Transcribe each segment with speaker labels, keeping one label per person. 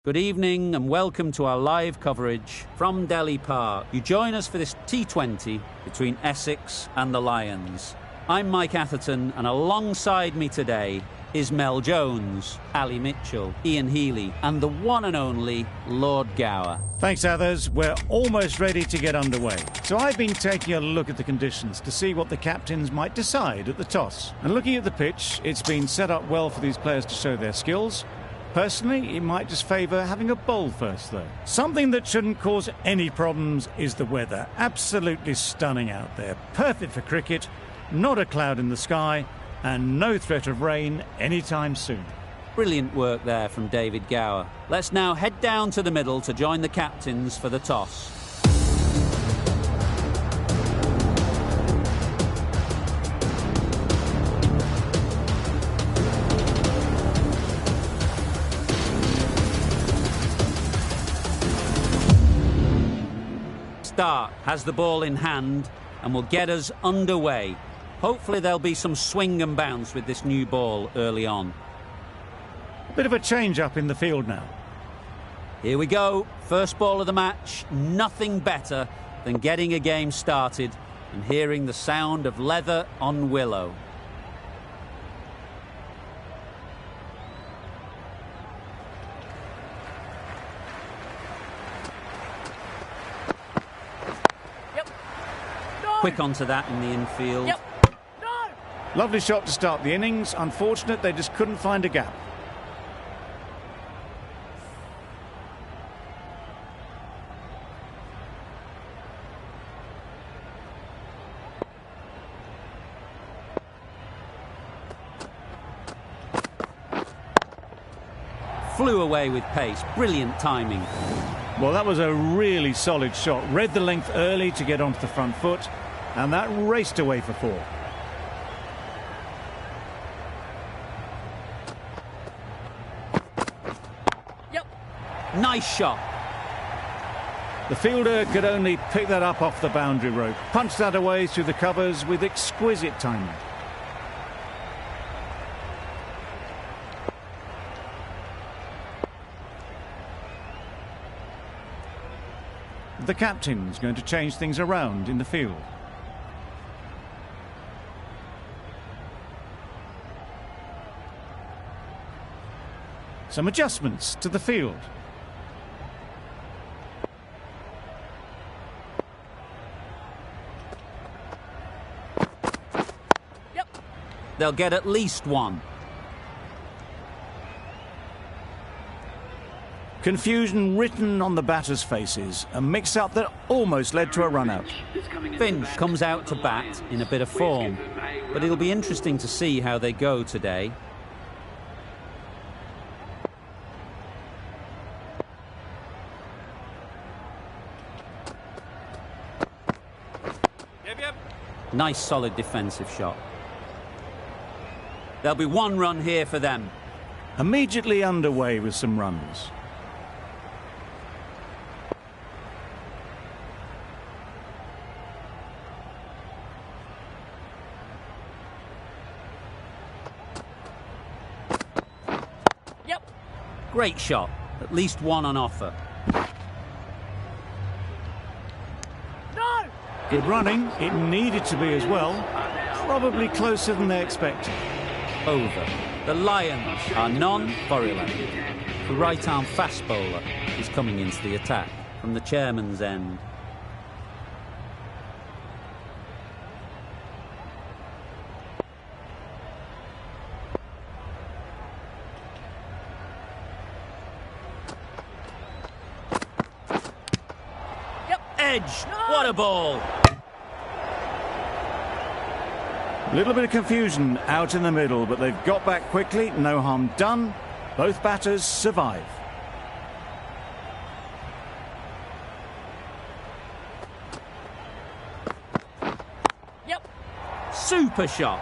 Speaker 1: Good evening and welcome to our live coverage from Delhi Park. You join us for this T20 between Essex and the Lions. I'm Mike Atherton, and alongside me today is Mel Jones, Ali Mitchell, Ian Healy and the one and only Lord Gower.
Speaker 2: Thanks, Athers. We're almost ready to get underway. So I've been taking a look at the conditions to see what the captains might decide at the toss. And looking at the pitch, it's been set up well for these players to show their skills. Personally, it might just favour having a bowl first, though. Something that shouldn't cause any problems is the weather. Absolutely stunning out there. Perfect for cricket, not a cloud in the sky, and no threat of rain anytime soon.
Speaker 1: Brilliant work there from David Gower. Let's now head down to the middle to join the captains for the toss. Stark has the ball in hand and will get us underway. Hopefully there'll be some swing and bounce with this new ball early on.
Speaker 2: A bit of a change-up in the field now.
Speaker 1: Here we go. First ball of the match. Nothing better than getting a game started and hearing the sound of leather on willow. Quick onto that in the infield.
Speaker 3: Yep. No!
Speaker 2: Lovely shot to start the innings. Unfortunate they just couldn't find a gap.
Speaker 1: Flew away with pace. Brilliant timing.
Speaker 2: Well, that was a really solid shot. Read the length early to get onto the front foot, and that raced away for four.
Speaker 1: Yep. Nice shot.
Speaker 2: The fielder could only pick that up off the boundary rope. Punched that away through the covers with exquisite timing. The captain's going to change things around in the field. Some adjustments to the field.
Speaker 1: Yep. They'll get at least one.
Speaker 2: Confusion written on the batters' faces, a mix-up that almost led to a run-out.
Speaker 1: Finch comes out to bat in a bit of form, but it'll be interesting to see how they go today. Nice solid defensive shot. There'll be one run here for them.
Speaker 2: Immediately underway with some runs.
Speaker 1: Great shot. At least one on offer.
Speaker 3: No!
Speaker 2: Good running. It needed to be as well. Probably closer than they expected.
Speaker 1: Over. The Lions are non-virulent. The right-arm fast bowler is coming into the attack from the chairman's end. Edge. What a ball.
Speaker 2: A little bit of confusion out in the middle, but they've got back quickly. No harm done. Both batters survive.
Speaker 1: Yep. Super shot.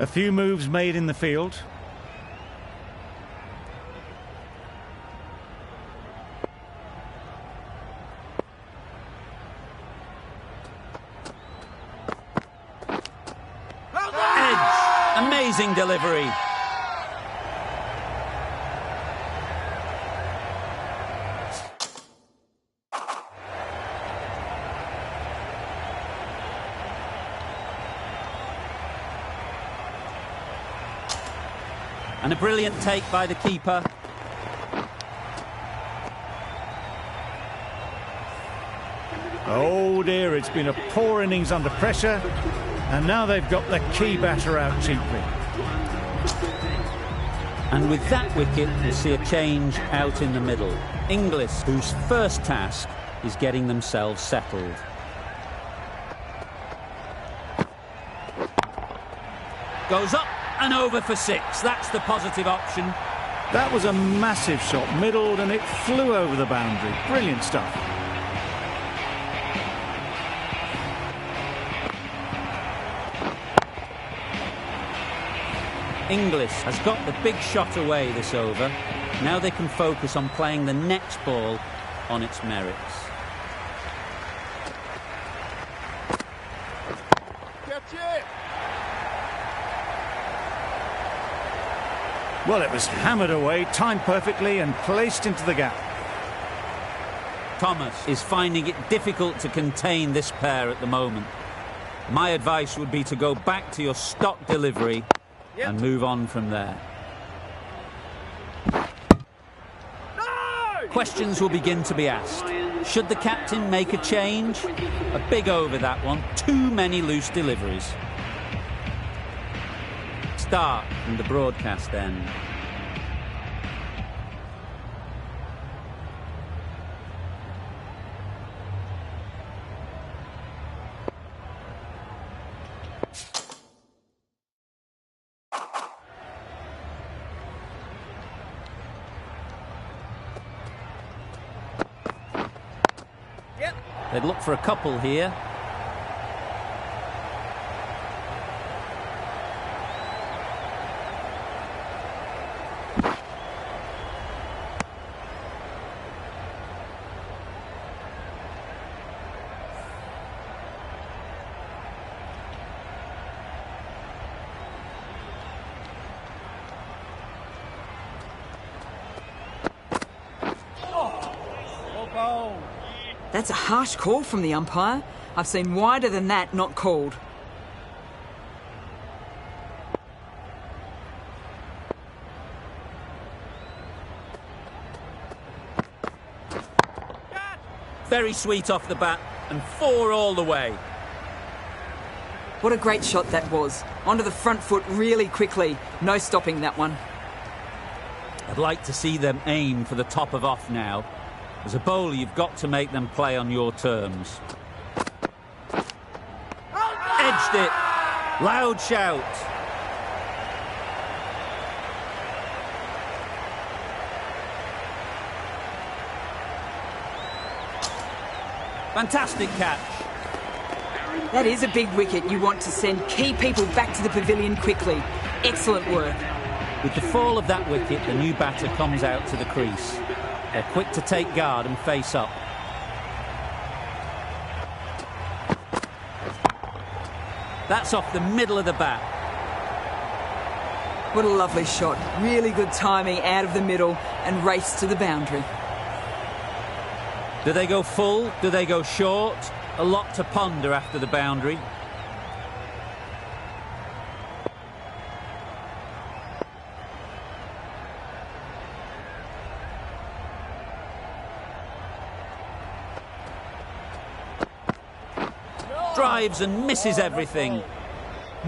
Speaker 2: A few moves made in the field.
Speaker 1: Edge. Amazing delivery. And a brilliant take by the keeper.
Speaker 2: Oh dear, it's been a poor innings under pressure, and now they've got the key batter out cheaply.
Speaker 1: And with that wicket, we'll see a change out in the middle. Inglis, whose first task is getting themselves settled. Goes up and over for 6. That's the positive option.
Speaker 2: That was a massive shot, middled, and it flew over the boundary. Brilliant stuff.
Speaker 1: Inglis has got the big shot away this over. Now they can focus on playing the next ball on its merits.
Speaker 3: Catch it!
Speaker 2: Well, it was hammered away, timed perfectly, and placed into the gap.
Speaker 1: Thomas is finding it difficult to contain this pair at the moment. My advice would be to go back to your stock delivery and move on from there.
Speaker 3: No!
Speaker 1: Questions will begin to be asked. Should the captain make a change? A big over that one. Too many loose deliveries. Start from the broadcast end. They'd look for a couple here.
Speaker 4: That's a harsh call from the umpire. I've seen wider than that not called.
Speaker 1: Very sweet off the bat, and 4 all the way.
Speaker 4: What a great shot that was. Onto the front foot really quickly. No stopping that one.
Speaker 1: I'd like to see them aim for the top of off now. As a bowler, you've got to make them play on your terms. Edged it. Loud shout. Fantastic catch.
Speaker 4: That is a big wicket. You want to send key people back to the pavilion quickly. Excellent work.
Speaker 1: With the fall of that wicket, the new batter comes out to the crease. They're quick to take guard and face up. That's off the middle of the bat.
Speaker 4: What a lovely shot. Really good timing out of the middle and race to the boundary.
Speaker 1: Do they go full? Do they go short? A lot to ponder after the boundary. Drives and misses everything.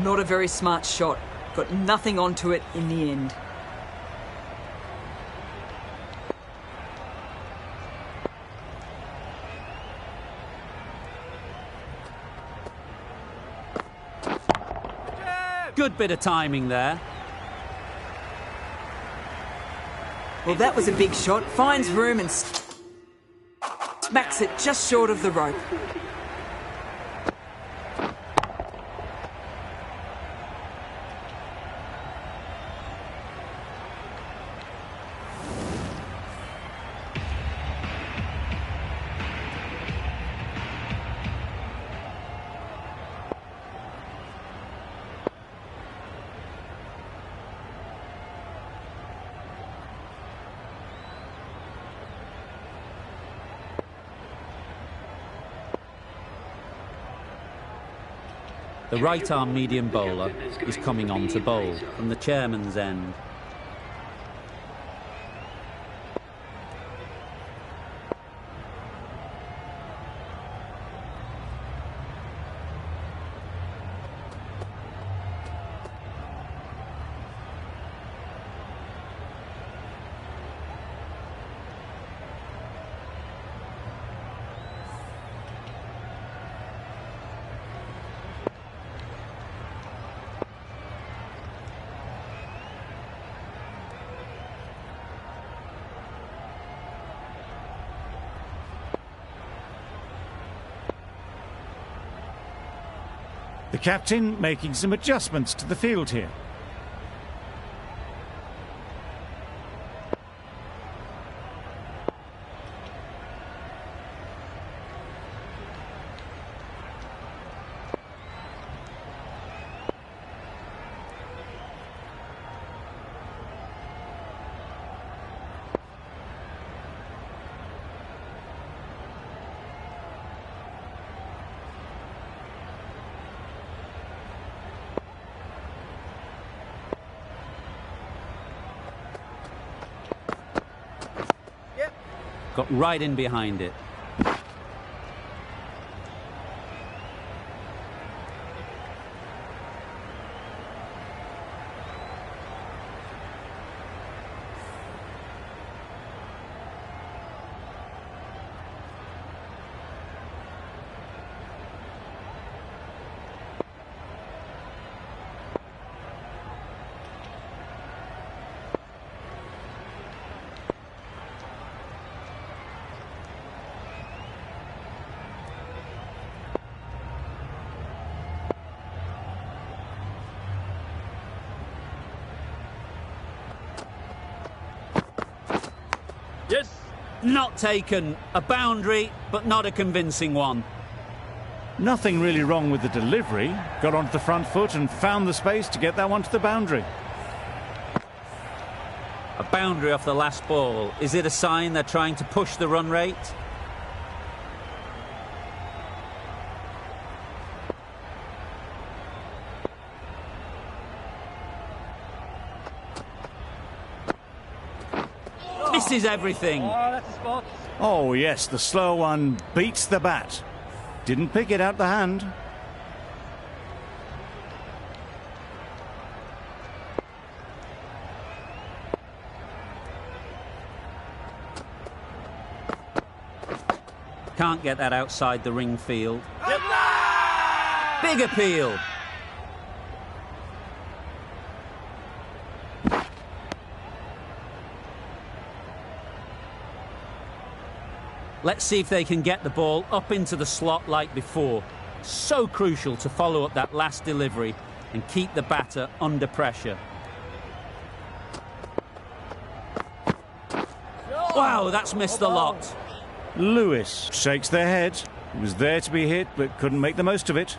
Speaker 4: Not a very smart shot. Got nothing onto it in the end.
Speaker 1: Good bit of timing there.
Speaker 4: Well, that was a big shot. Finds room and smacks it just short of the rope.
Speaker 1: The right-arm medium bowler is coming on to bowl from the chairman's end.
Speaker 2: The captain making some adjustments to the field here.
Speaker 1: Got right in behind it.
Speaker 3: Yes.
Speaker 1: Not taken. A boundary, but not a convincing one.
Speaker 2: Nothing really wrong with the delivery. Got onto the front foot and found the space to get that one to the boundary.
Speaker 1: A boundary off the last ball. Is it a sign they're trying to push the run rate? Misses everything.
Speaker 3: Oh, that's a spot.
Speaker 2: Oh yes, the slow one beats the bat. Didn't pick it out the hand.
Speaker 1: Can't get that outside the ring field. Big appeal. Let's see if they can get the ball up into the slot like before. So crucial to follow up that last delivery and keep the batter under pressure. Wow, that's missed a lot.
Speaker 2: Lewis shakes their head. It was there to be hit, but couldn't make the most of it.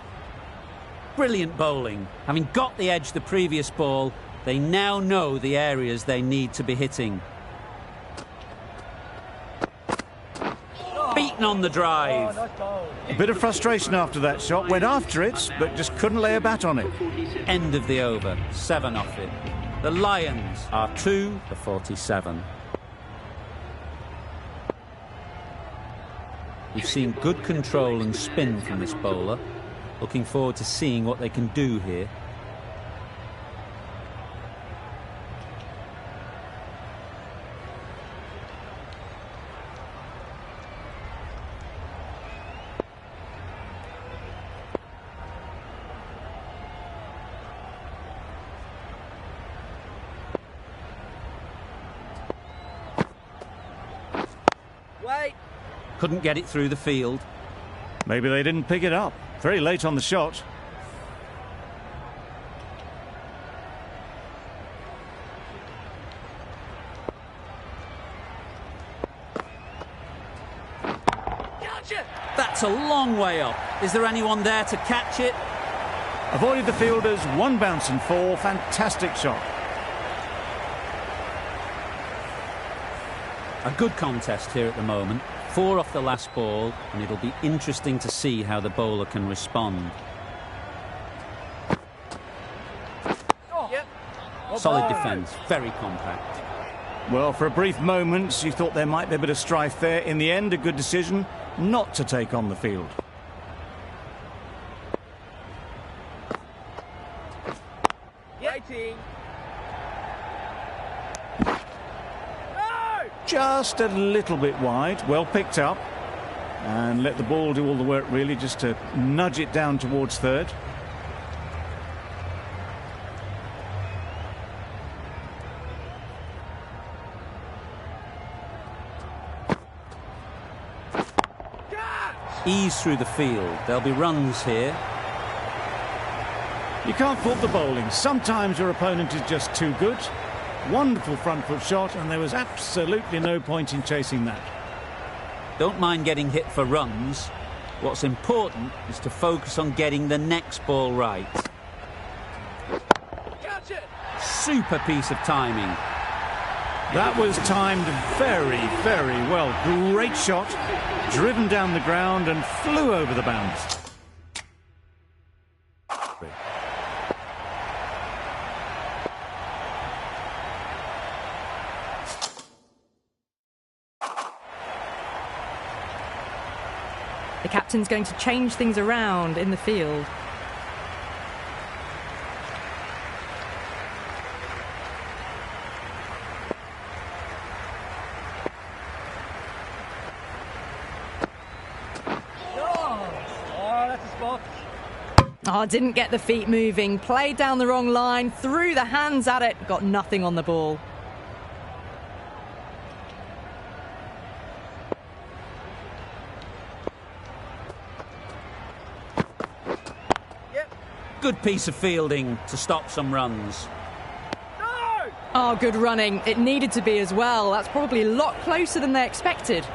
Speaker 1: Brilliant bowling. Having got the edge the previous ball, they now know the areas they need to be hitting. Beaten on the drive.
Speaker 2: A bit of frustration after that shot. Went after it, but just couldn't lay a bat on it.
Speaker 1: End of the over. 7 off it. The Lions are 2 for 47. We've seen good control and spin from this bowler. Looking forward to seeing what they can do here.
Speaker 3: Wait.
Speaker 1: Couldn't get it through the field.
Speaker 2: Maybe they didn't pick it up. Very late on the shot.
Speaker 3: Gotcha.
Speaker 1: That's a long way up. Is there anyone there to catch it?
Speaker 2: Avoided the fielders, one bounce and 4. Fantastic shot.
Speaker 1: A good contest here at the moment. 4 off the last ball, and it'll be interesting to see how the bowler can respond. Solid defence, very compact.
Speaker 2: Well, for a brief moment, you thought there might be a bit of strife there. In the end, a good decision not to take on the field.
Speaker 3: Waiting.
Speaker 2: Just a little bit wide, well picked up. And let the ball do all the work, really, just to nudge it down towards third.
Speaker 1: Ease through the field. There'll be runs here.
Speaker 2: You can't fault the bowling. Sometimes your opponent is just too good. Wonderful front foot shot, and there was absolutely no point in chasing that.
Speaker 1: Don't mind getting hit for runs. What's important is to focus on getting the next ball right.
Speaker 3: Catch it.
Speaker 1: Super piece of timing.
Speaker 2: That was timed very, very well. Great shot, driven down the ground and flew over the bounds.
Speaker 5: The captain's going to change things around in the field.
Speaker 3: Oh, that's a spot.
Speaker 5: Oh, didn't get the feet moving. Played down the wrong line, threw the hands at it, got nothing on the ball.
Speaker 1: Good piece of fielding to stop some runs.
Speaker 3: No!
Speaker 5: Oh, good running. It needed to be as well. That's probably a lot closer than they expected.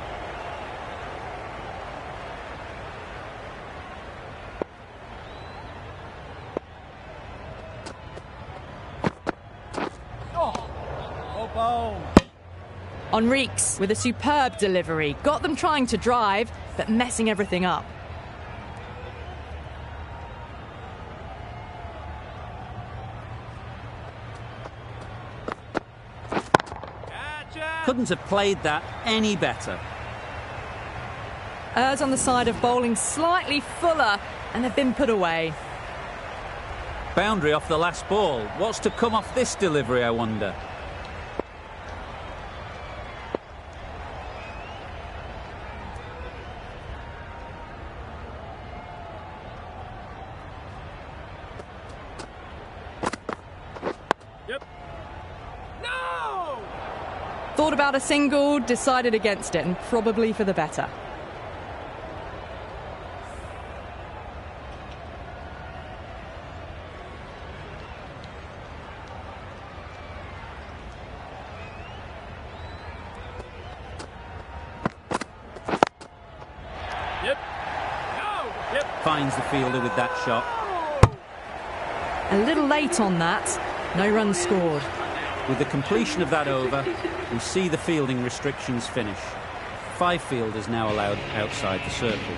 Speaker 3: Oh, bowl.
Speaker 5: Enrique's with a superb delivery. Got them trying to drive, but messing everything up.
Speaker 1: Couldn't have played that any better.
Speaker 5: Errs on the side of bowling slightly fuller, and they've been put away.
Speaker 1: Boundary off the last ball. What's to come off this delivery, I wonder?
Speaker 3: Yep. No!
Speaker 5: Thought about a single, decided against it, and probably for the better.
Speaker 3: Yep. No! Yep.
Speaker 1: Finds the fielder with that shot.
Speaker 5: A little late on that. No runs scored.
Speaker 1: With the completion of that over, we see the fielding restrictions finish. 5 fielders now allowed outside the circle.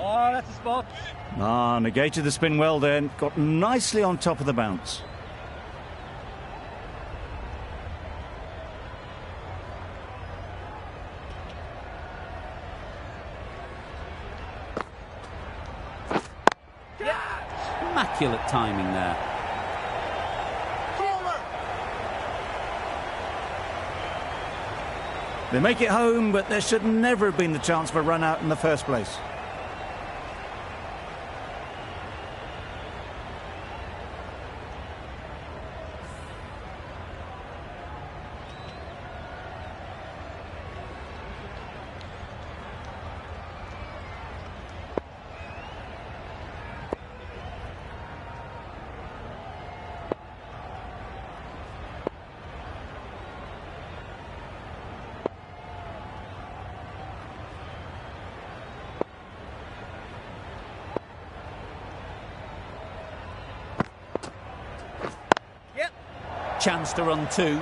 Speaker 3: Oh, that's a spot.
Speaker 2: Negated the spin well then. Got nicely on top of the bounce.
Speaker 1: Immaculate timing there.
Speaker 2: They make it home, but there should never have been the chance for a run out in the first place.
Speaker 1: chance to run two.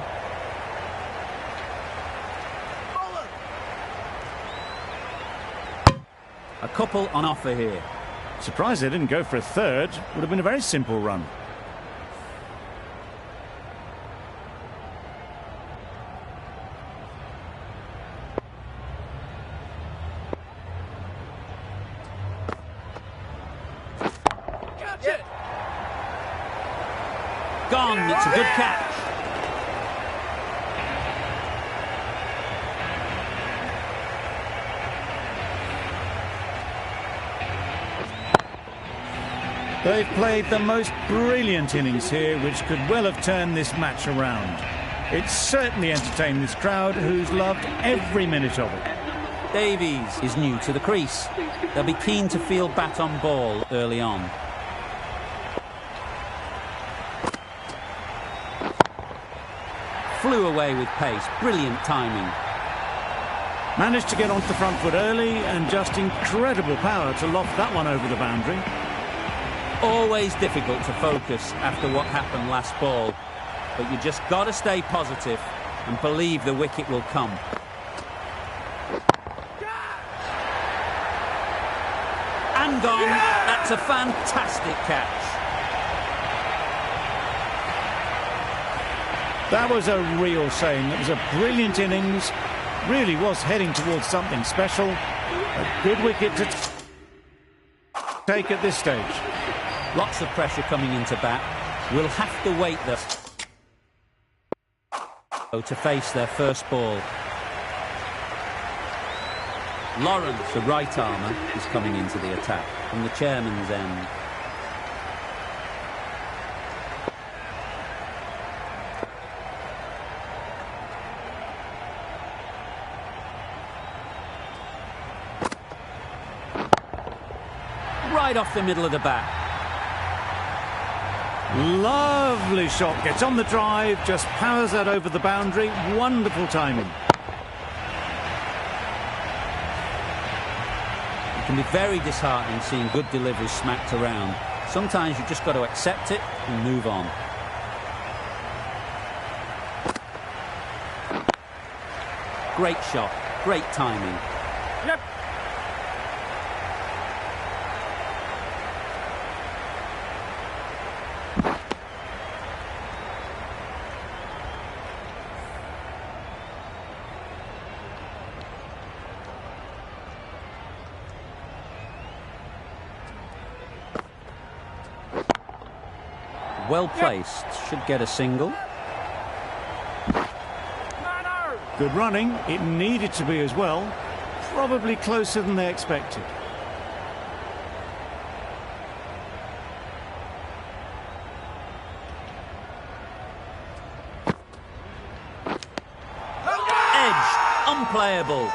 Speaker 1: A couple on offer here.
Speaker 2: Surprised they didn't go for a third. Would have been a very simple run.
Speaker 3: Catch it!
Speaker 1: Gone. It's a good catch.
Speaker 2: They've played the most brilliant innings here, which could well have turned this match around. It's certainly entertained this crowd, who's loved every minute of it.
Speaker 1: Davies is new to the crease. They'll be keen to field bat on ball early on. Flew away with pace. Brilliant timing.
Speaker 2: Managed to get onto the front foot early and just incredible power to loft that one over the boundary.
Speaker 1: Always difficult to focus after what happened last ball, but you just got to stay positive and believe the wicket will come. And gone. That's a fantastic catch.
Speaker 2: That was a real shame. It was a brilliant innings. Really was heading towards something special. A good wicket to take at this stage.
Speaker 1: Lots of pressure coming into bat. We'll have to wait to face their first ball. Lawrence, the right armer, is coming into the attack from the chairman's end. Right off the middle of the bat.
Speaker 2: Lovely shot, gets on the drive, just powers that over the boundary. Wonderful timing.
Speaker 1: It can be very disheartening seeing good deliveries smacked around. Sometimes you've just got to accept it and move on. Great shot, great timing.
Speaker 3: Yep.
Speaker 1: Well placed, should get a single.
Speaker 2: Good running, it needed to be as well. Probably closer than they expected.
Speaker 1: Edge, unplayable.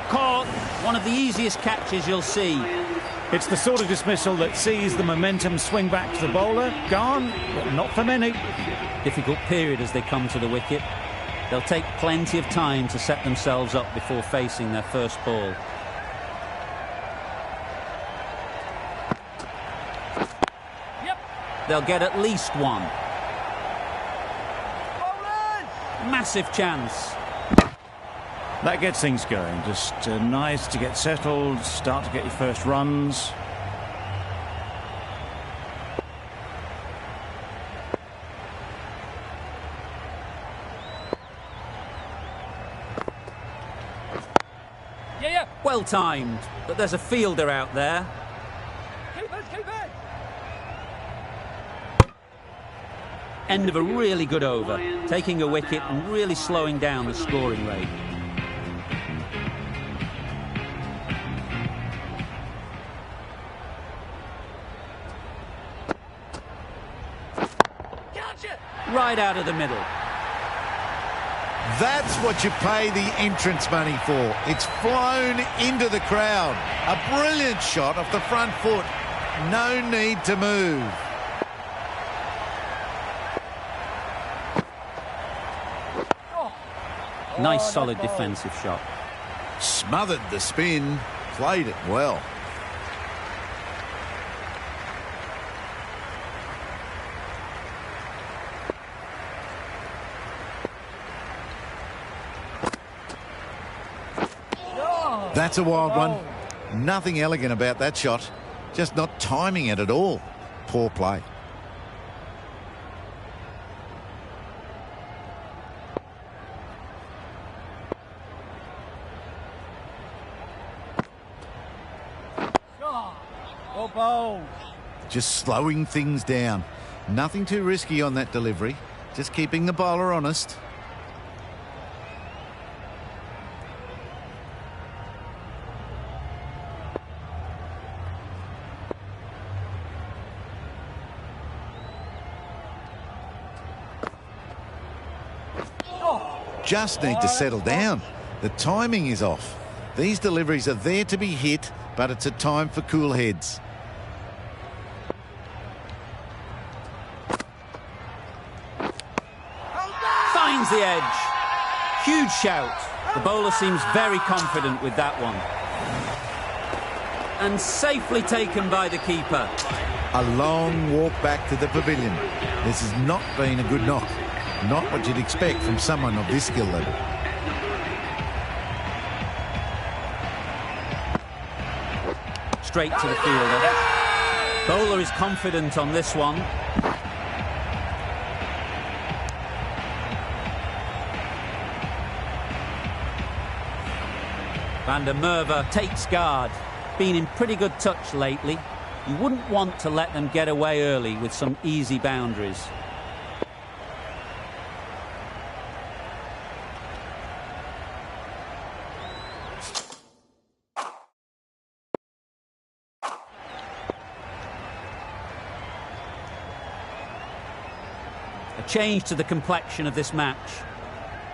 Speaker 1: Caught, one of the easiest catches you'll see.
Speaker 2: It's the sort of dismissal that sees the momentum swing back to the bowler. Gone, but not for many.
Speaker 1: Difficult period as they come to the wicket. They'll take plenty of time to set themselves up before facing their first ball.
Speaker 3: Yep.
Speaker 1: They'll get at least one.
Speaker 3: Bowlers!
Speaker 1: Massive chance.
Speaker 2: That gets things going. Just nice to get settled, start to get your first runs.
Speaker 3: Yeah.
Speaker 1: Well timed, but there's a fielder out there.
Speaker 3: Keep it.
Speaker 1: End of a really good over, taking a wicket and really slowing down the scoring rate.
Speaker 3: Catch it!
Speaker 1: Right out of the middle.
Speaker 6: That's what you pay the entrance money for. It's flown into the crowd. A brilliant shot off the front foot. No need to move.
Speaker 1: Nice solid defensive shot.
Speaker 6: Smothered the spin. Played it well. That's a wild one. Nothing elegant about that shot. Just not timing it at all. Poor play.
Speaker 3: Go bold.
Speaker 6: Just slowing things down. Nothing too risky on that delivery. Just keeping the bowler honest. Just need to settle down. The timing is off. These deliveries are there to be hit, but it's a time for cool heads.
Speaker 1: Finds the edge. Huge shout. The bowler seems very confident with that one. And safely taken by the keeper.
Speaker 6: A long walk back to the pavilion. This has not been a good knock. Not what you'd expect from someone of this skill level.
Speaker 1: Straight to the fielder. Bowler is confident on this one. Van der Merwe takes guard. Been in pretty good touch lately. You wouldn't want to let them get away early with some easy boundaries. A change to the complexion of this match.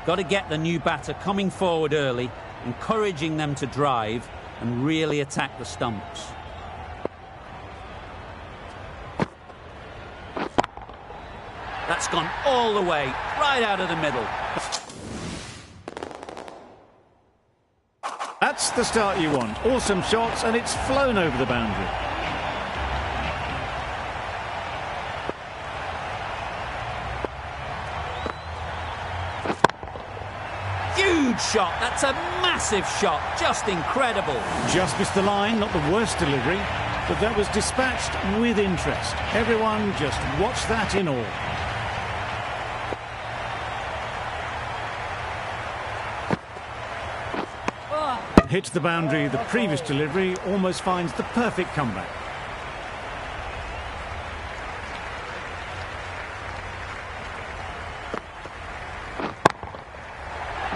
Speaker 1: Got to get the new batter coming forward early, encouraging them to drive and really attack the stumps. That's gone all the way, right out of the middle.
Speaker 2: That's the start you want. Awesome shots, and it's flown over the boundary.
Speaker 1: Huge shot. That's a massive shot. Just incredible.
Speaker 2: Just missed the line, not the worst delivery, but that was dispatched with interest. Everyone just watch that in awe. Hits the boundary, the previous delivery almost finds the perfect comeback.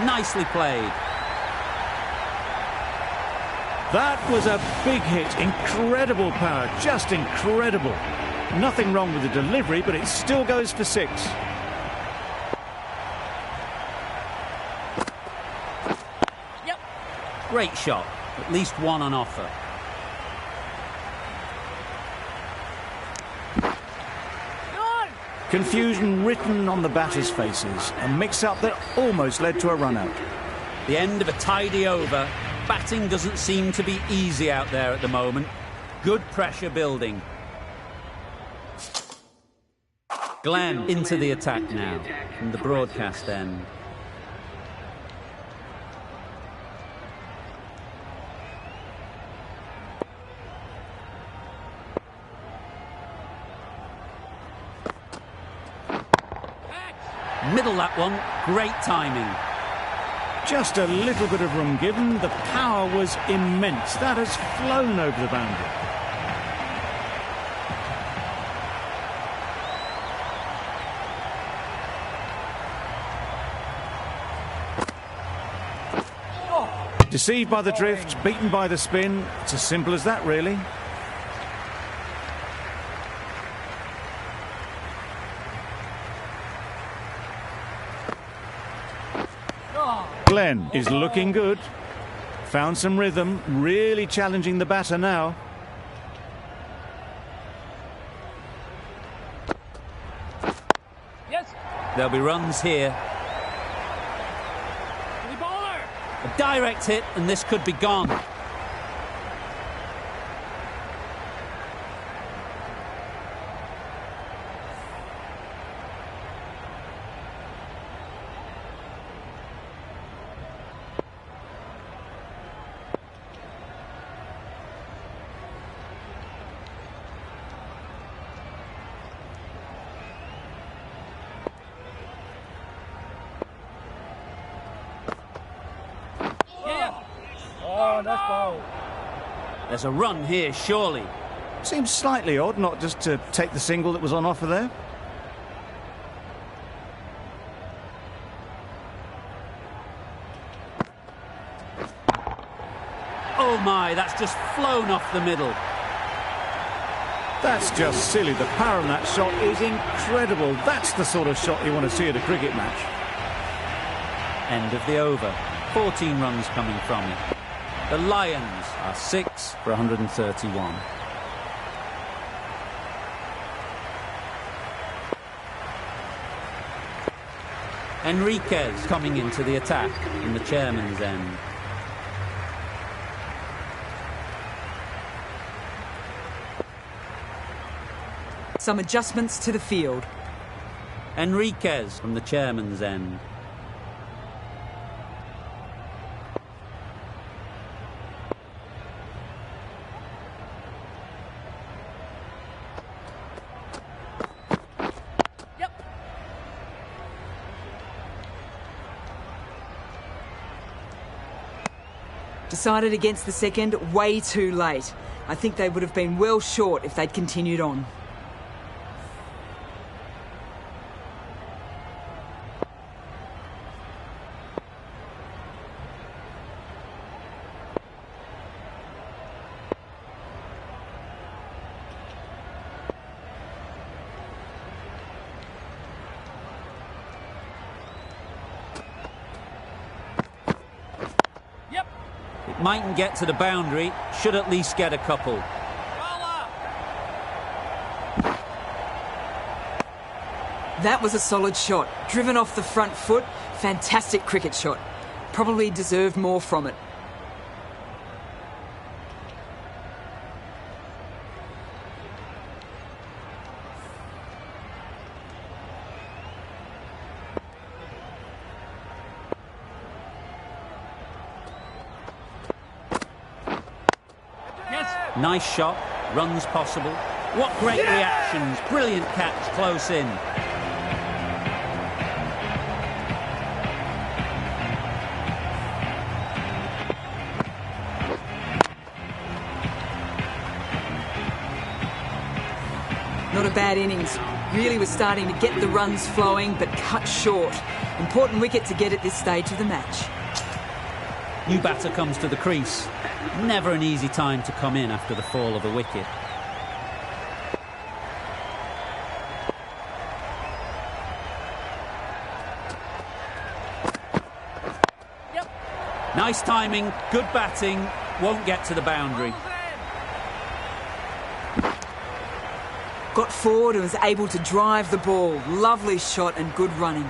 Speaker 1: Nicely played.
Speaker 2: That was a big hit. Incredible power, just incredible. Nothing wrong with the delivery, but it still goes for 6.
Speaker 1: Great shot. At least one on offer.
Speaker 2: Confusion written on the batters' faces. A mix-up that almost led to a run-out.
Speaker 1: The end of a tidy over. Batting doesn't seem to be easy out there at the moment. Good pressure building. Glenn into the attack now from the broadcast end. Middle that one, great timing.
Speaker 2: Just a little bit of room given. The power was immense. That has flown over the boundary. Deceived by the drift, beaten by the spin. It's as simple as that, really. Glenn is looking good. Found some rhythm, really challenging the batter now.
Speaker 3: Yes.
Speaker 1: There'll be runs here.
Speaker 3: The bowler.
Speaker 1: A direct hit and this could be gone.
Speaker 3: that's ball.
Speaker 1: There's a run here, surely.
Speaker 2: Seems slightly odd not just to take the single that was on offer there.
Speaker 1: Oh my, that's just flown off the middle.
Speaker 2: That's just silly. The power on that shot is incredible. That's the sort of shot you want to see at a cricket match.
Speaker 1: End of the over. 14 runs coming from it. The Lions are 6 for 131. Enriquez coming into the attack in the chairman's end.
Speaker 4: Some adjustments to the field.
Speaker 1: Enriquez from the chairman's end.
Speaker 4: Decided against the second way too late. I think they would have been well short if they'd continued on.
Speaker 1: Mightn't get to the boundary, should at least get a couple.
Speaker 4: That was a solid shot. Driven off the front foot. Fantastic cricket shot. Probably deserved more from it.
Speaker 1: Nice shot, runs possible. What great reactions, brilliant catch close in.
Speaker 4: Not a bad innings. Really was starting to get the runs flowing, but cut short. Important wicket to get at this stage of the match.
Speaker 1: New batter comes to the crease. Never an easy time to come in after the fall of a wicket. Nice timing, good batting, won't get to the boundary.
Speaker 4: Got forward and was able to drive the ball. Lovely shot and good running.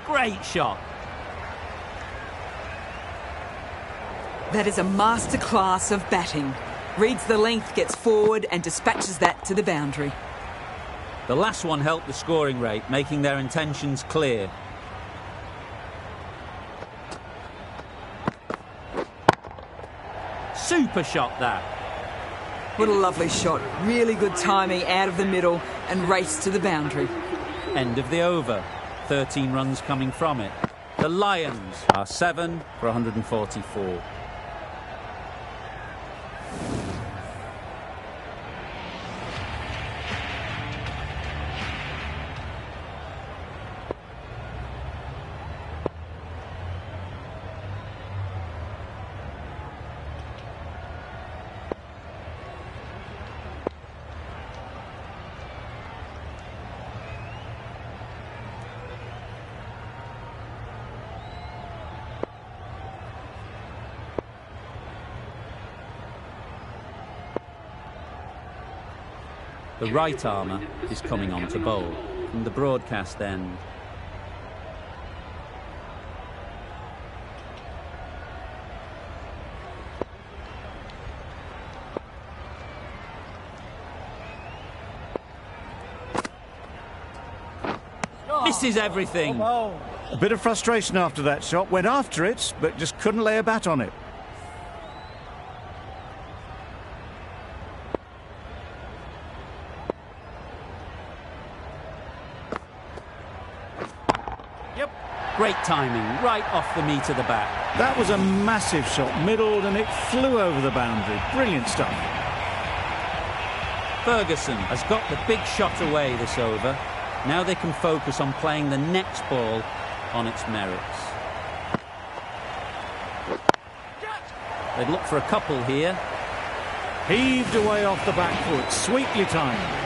Speaker 1: Great shot.
Speaker 4: That is a masterclass of batting. Reads the length, gets forward and dispatches that to the boundary.
Speaker 1: The last one helped the scoring rate, making their intentions clear. Super shot that.
Speaker 4: What a lovely shot. Really good timing out of the middle and race to the boundary.
Speaker 1: End of the over. 13 runs coming from it. The Lions are 7 for 144. The right armour is coming on to bowl from the broadcast end. Misses everything.
Speaker 2: A bit of frustration after that shot. Went after it, but just couldn't lay a bat on it.
Speaker 1: Great timing, right off the meat of the bat.
Speaker 2: That was a massive shot, middled, and it flew over the boundary. Brilliant stuff.
Speaker 1: Ferguson has got the big shot away this over. Now they can focus on playing the next ball on its merits. They'd look for a couple here.
Speaker 2: Heaved away off the back foot, sweetly timed.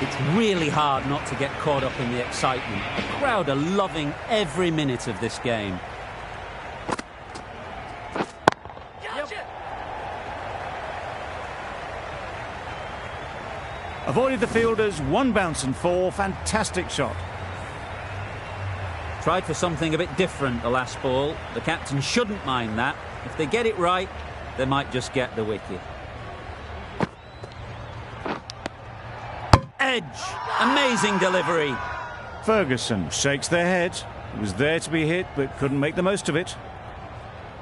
Speaker 1: It's really hard not to get caught up in the excitement. The crowd are loving every minute of this game.
Speaker 2: Avoided the fielders, one bounce and four. Fantastic shot.
Speaker 1: Tried for something a bit different the last ball. The captain shouldn't mind that. If they get it right, they might just get the wicket. Edge. Amazing delivery.
Speaker 2: Ferguson shakes their head. It was there to be hit, but couldn't make the most of it.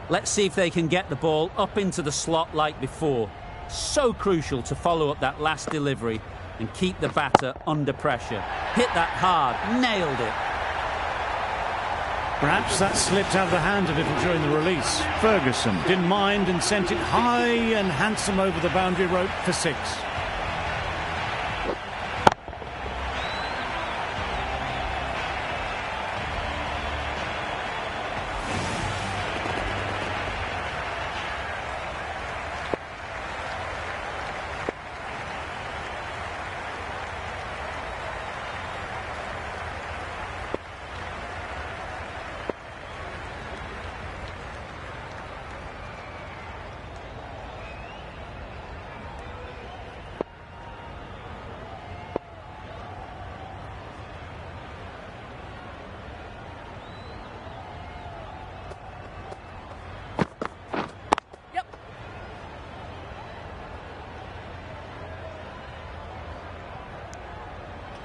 Speaker 1: Let's see if they can get the ball up into the slot like before. So crucial to follow up that last delivery and keep the batter under pressure. Hit that hard. Nailed it.
Speaker 2: Perhaps that slipped out of the hand a little during the release. Ferguson didn't mind and sent it high and handsome over the boundary rope for 6.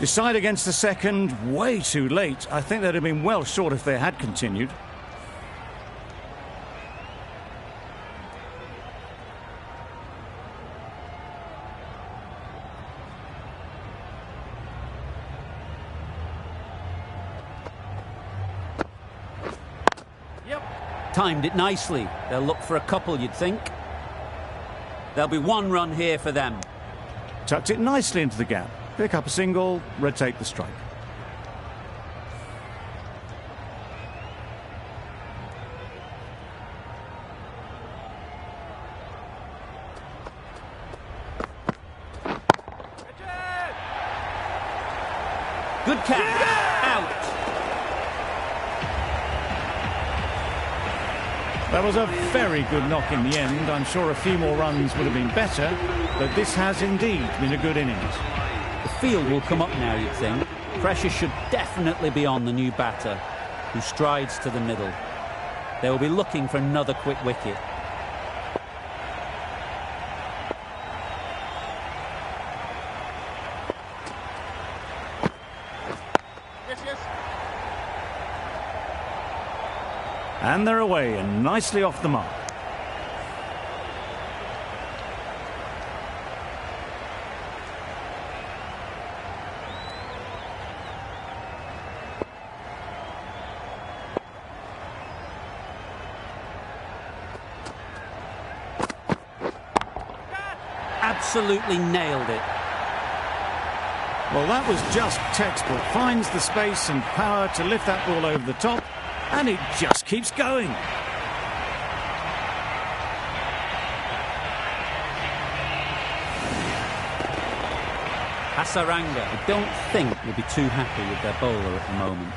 Speaker 2: Decide against the second, way too late. I think they'd have been well short if they had continued.
Speaker 1: Timed it nicely. They'll look for a couple, you'd think. There'll be 1 run here for them.
Speaker 2: Tucked it nicely into the gap. Pick up a single, rotate the strike.
Speaker 1: Good catch. Out.
Speaker 2: That was a very good knock in the end. I'm sure a few more runs would have been better, but this has indeed been a good innings.
Speaker 1: The field will come up now, you'd think. Pressure should definitely be on the new batter, who strides to the middle. They will be looking for another quick wicket.
Speaker 2: And they're away and nicely off the mark.
Speaker 1: Absolutely nailed it.
Speaker 2: Well, that was just textbook. Finds the space and power to lift that ball over the top, and it just keeps going.
Speaker 1: Hasaranga, I don't think, will be too happy with their bowler at the moment.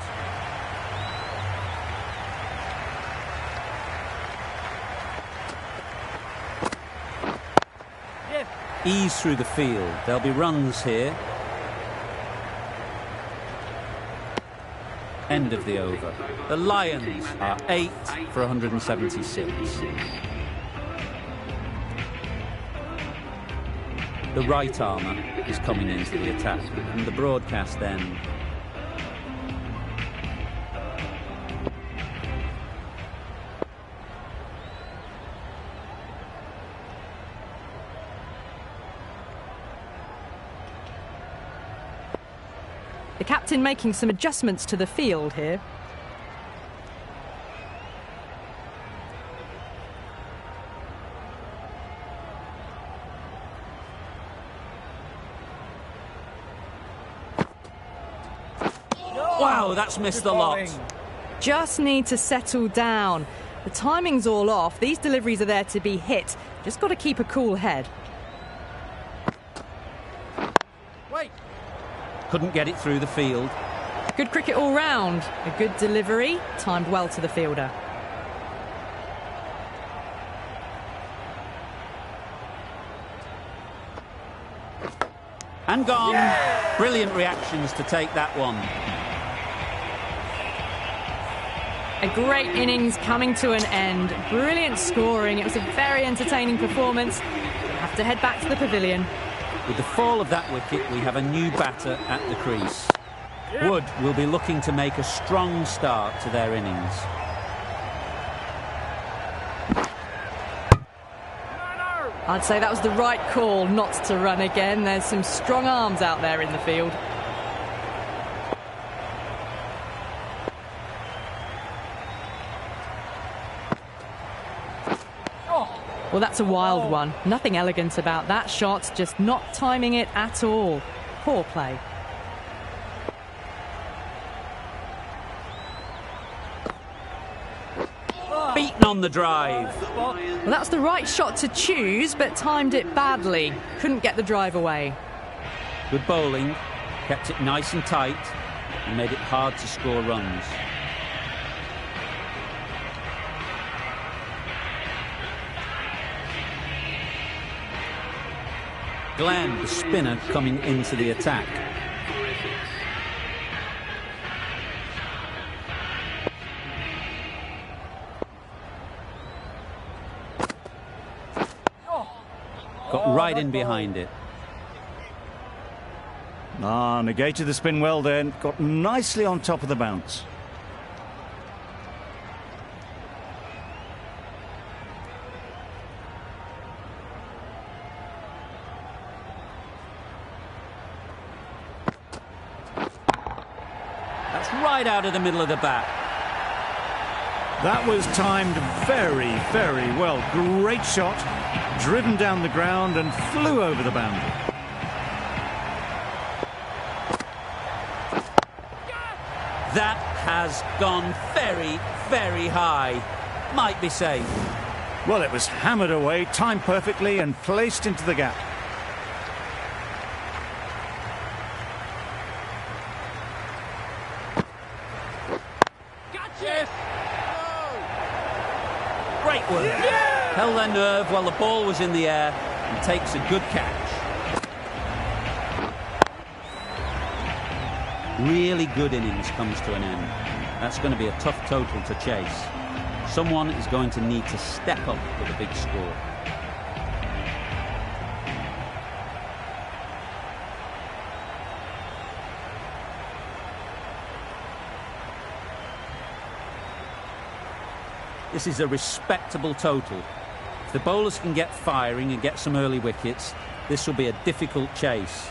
Speaker 1: Ease through the field. There'll be runs here. End of the over. The Lions are 8 for 176. The right armour is coming into the attack from the broadcast end.
Speaker 5: The captain making some adjustments to the field here.
Speaker 1: Wow, that's missed a lot.
Speaker 5: Just need to settle down. The timing's all off. These deliveries are there to be hit. Just got to keep a cool head.
Speaker 3: Wait.
Speaker 1: Couldn't get it through the field.
Speaker 5: Good cricket all round. A good delivery, timed well to the fielder.
Speaker 1: And gone. Yeah! Brilliant reactions to take that one.
Speaker 5: A great innings coming to an end. Brilliant scoring. It was a very entertaining performance. We'll have to head back to the pavilion.
Speaker 1: With the fall of that wicket, we have a new batter at the crease. Wood will be looking to make a strong start to their innings.
Speaker 5: I'd say that was the right call not to run again. There's some strong arms out there in the field. Well, that's a wild one. Nothing elegant about that shot, just not timing it at all. Poor play.
Speaker 1: Beaten on the drive.
Speaker 5: Well, that's the right shot to choose, but timed it badly. Couldn't get the drive away.
Speaker 1: Good bowling, kept it nice and tight, and made it hard to score runs. Glenn, the spinner, coming into the attack. Got right in behind it.
Speaker 2: Negated the spin well then. Got nicely on top of the bounce.
Speaker 1: That's right out of the middle of the bat.
Speaker 2: That was timed very, very well. Great shot. Driven down the ground and flew over the boundary.
Speaker 1: That has gone very, very high. Might be safe.
Speaker 2: Well, it was hammered away, timed perfectly and placed into the gap.
Speaker 3: Yes.
Speaker 1: Great work. Yeah! Held their nerve while the ball was in the air and takes a good catch. Really good innings comes to an end. That's going to be a tough total to chase. Someone is going to need to step up with a big score. This is a respectable total. If the bowlers can get firing and get some early wickets, this will be a difficult chase.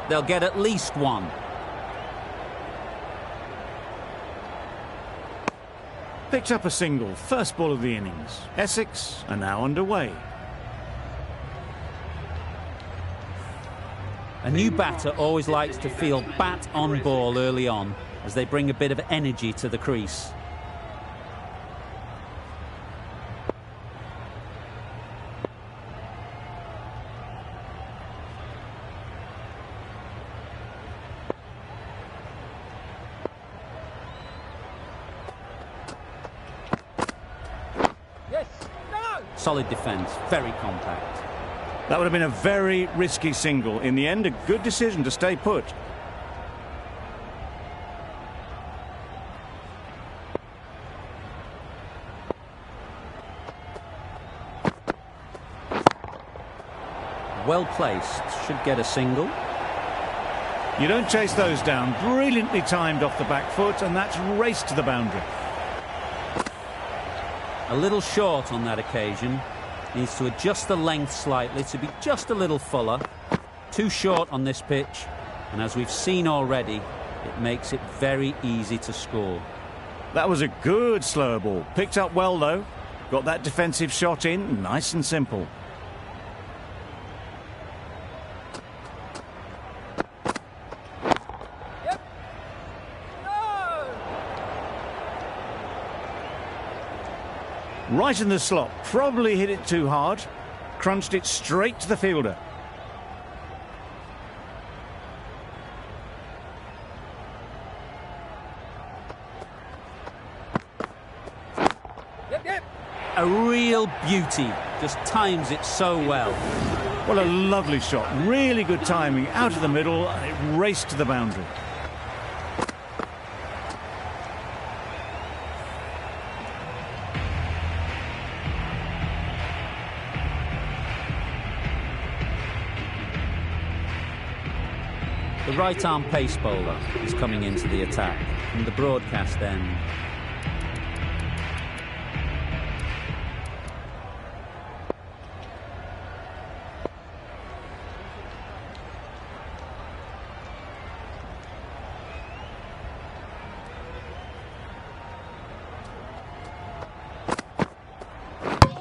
Speaker 1: they'll get at least one.
Speaker 2: Picked up a single, first ball of the innings. Essex are now underway.
Speaker 1: A new batter always likes to feel bat on ball early on as they bring a bit of energy to the crease. Solid defence, very compact.
Speaker 2: That would have been a very risky single. In the end, a good decision to stay put.
Speaker 1: Well placed, should get a single.
Speaker 2: You don't chase those down. Brilliantly timed off the back foot, and that's raced to the boundary.
Speaker 1: A little short on that occasion. Needs to adjust the length slightly to be just a little fuller. Too short on this pitch, and as we've seen already, it makes it very easy to score.
Speaker 2: That was a good slower ball. Picked up well, though. Got that defensive shot in, nice and simple. Right in the slot, probably hit it too hard, crunched it straight to the fielder.
Speaker 1: A real beauty, just times it so well.
Speaker 2: Well, a lovely shot, really good timing, out of the middle, and it raced to the boundary.
Speaker 1: The right-arm pace bowler is coming into the attack from the broadcast end.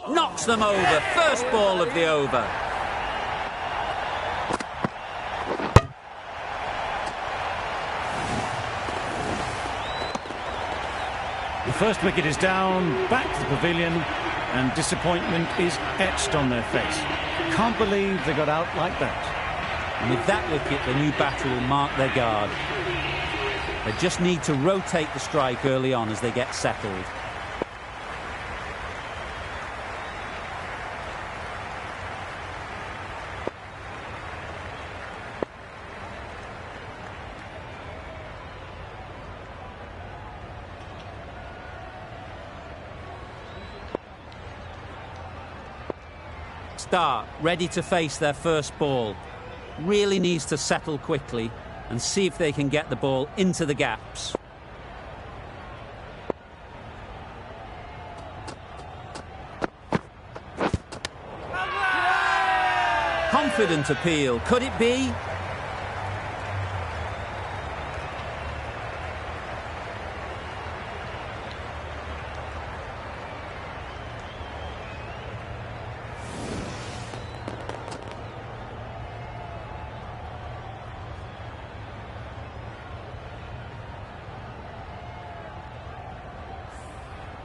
Speaker 1: Knocks them over, first ball of the over.
Speaker 2: The first wicket is down, back to the pavilion, and disappointment is etched on their face. Can't believe they got out like that.
Speaker 1: And with that wicket, the new batter will mark their guard. They just need to rotate the strike early on as they get settled. Start, ready to face their first ball. Really needs to settle quickly and see if they can get the ball into the gaps. Confident appeal, could it be?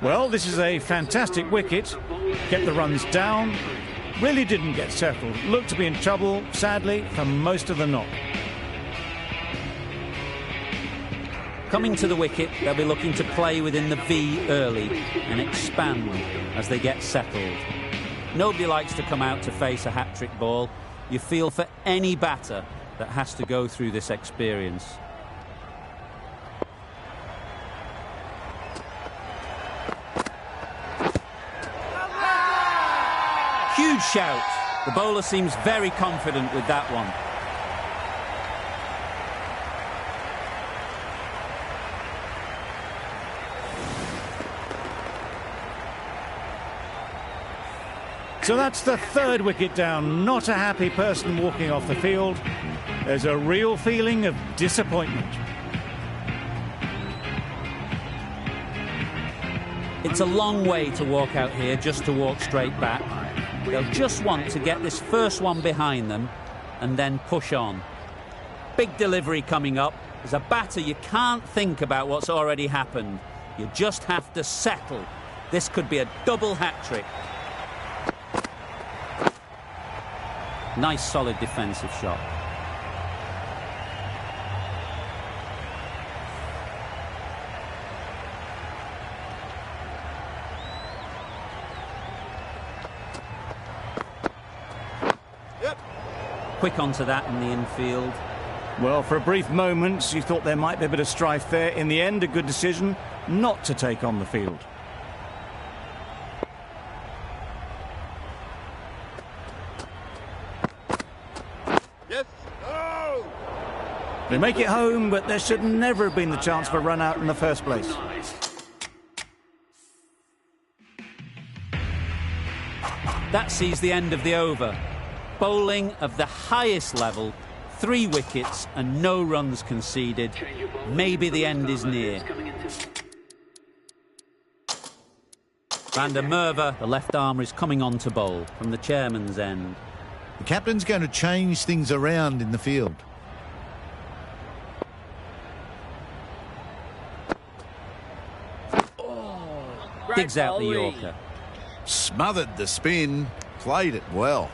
Speaker 2: Well, this is a fantastic wicket. Kept the runs down. Really didn't get settled. Looked to be in trouble, sadly, for most of the knock.
Speaker 1: Coming to the wicket, they'll be looking to play within the V early and expand as they get settled. Nobody likes to come out to face a hat-trick ball. You feel for any batter that has to go through this experience. Huge shout. The bowler seems very confident with that one.
Speaker 2: So that's the third wicket down. Not a happy person walking off the field. There's a real feeling of disappointment.
Speaker 1: It's a long way to walk out here just to walk straight back. They'll just want to get this first one behind them and then push on. Big delivery coming up. As a batter, you can't think about what's already happened. You just have to settle. This could be a double hat-trick. Nice, solid defensive shot. Quick onto that in the infield.
Speaker 2: Well, for a brief moment, you thought there might be a bit of strife there. In the end, a good decision not to take on the field.
Speaker 3: Yes. Oh!
Speaker 2: They make it home, but there should never have been the chance for a run out in the first place.
Speaker 1: That sees the end of the over. Bowling of the highest level, 3 wickets and no runs conceded. Maybe the end is near. Van der Merwe, the left armer, is coming on to bowl from the chairman's end.
Speaker 6: The captain's going to change things around in the field.
Speaker 1: Digs out the Yorker.
Speaker 6: Smothered the spin, played it well.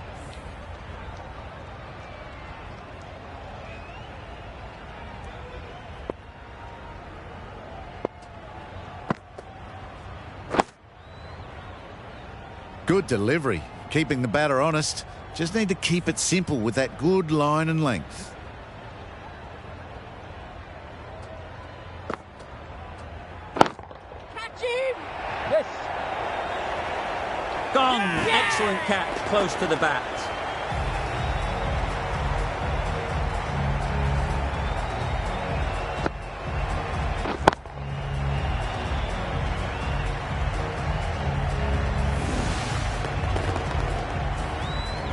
Speaker 6: Good delivery, keeping the batter honest. Just need to keep it simple with that good line and length.
Speaker 3: Catch him! Yes.
Speaker 1: Gone! Excellent catch, close to the bat.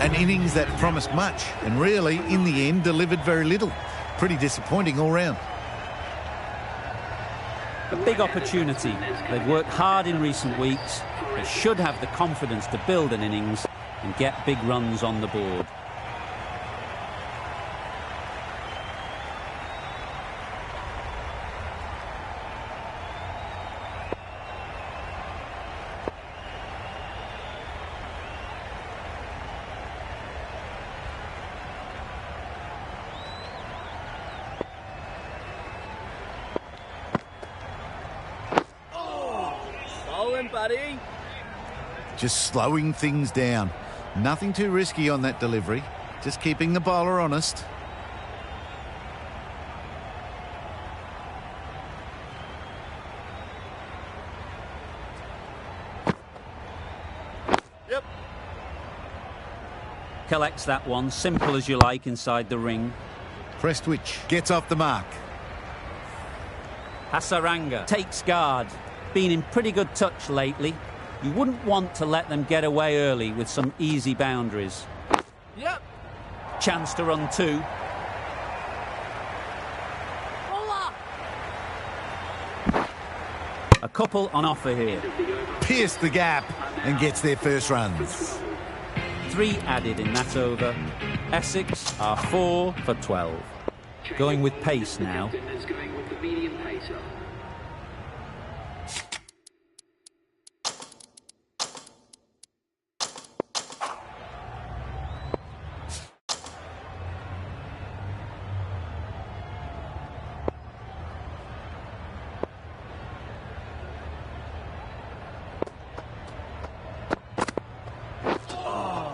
Speaker 6: An innings that promised much and really, in the end, delivered very little. Pretty disappointing all round.
Speaker 1: A big opportunity. They've worked hard in recent weeks. They should have the confidence to build an innings and get big runs on the board.
Speaker 3: Buddy.
Speaker 6: Just slowing things down. Nothing too risky on that delivery. Just keeping the bowler honest.
Speaker 3: Yep.
Speaker 1: Collects that one, simple as you like, inside the ring.
Speaker 6: Prestwich gets off the mark.
Speaker 1: Hasaranga takes guard. Been in pretty good touch lately. You wouldn't want to let them get away early with some easy boundaries.
Speaker 3: Yep.
Speaker 1: Chance to run 2. A couple on offer here.
Speaker 6: Pierced the gap and gets their first runs.
Speaker 1: 3 added in that over. Essex are 4 for 12. Going with pace now.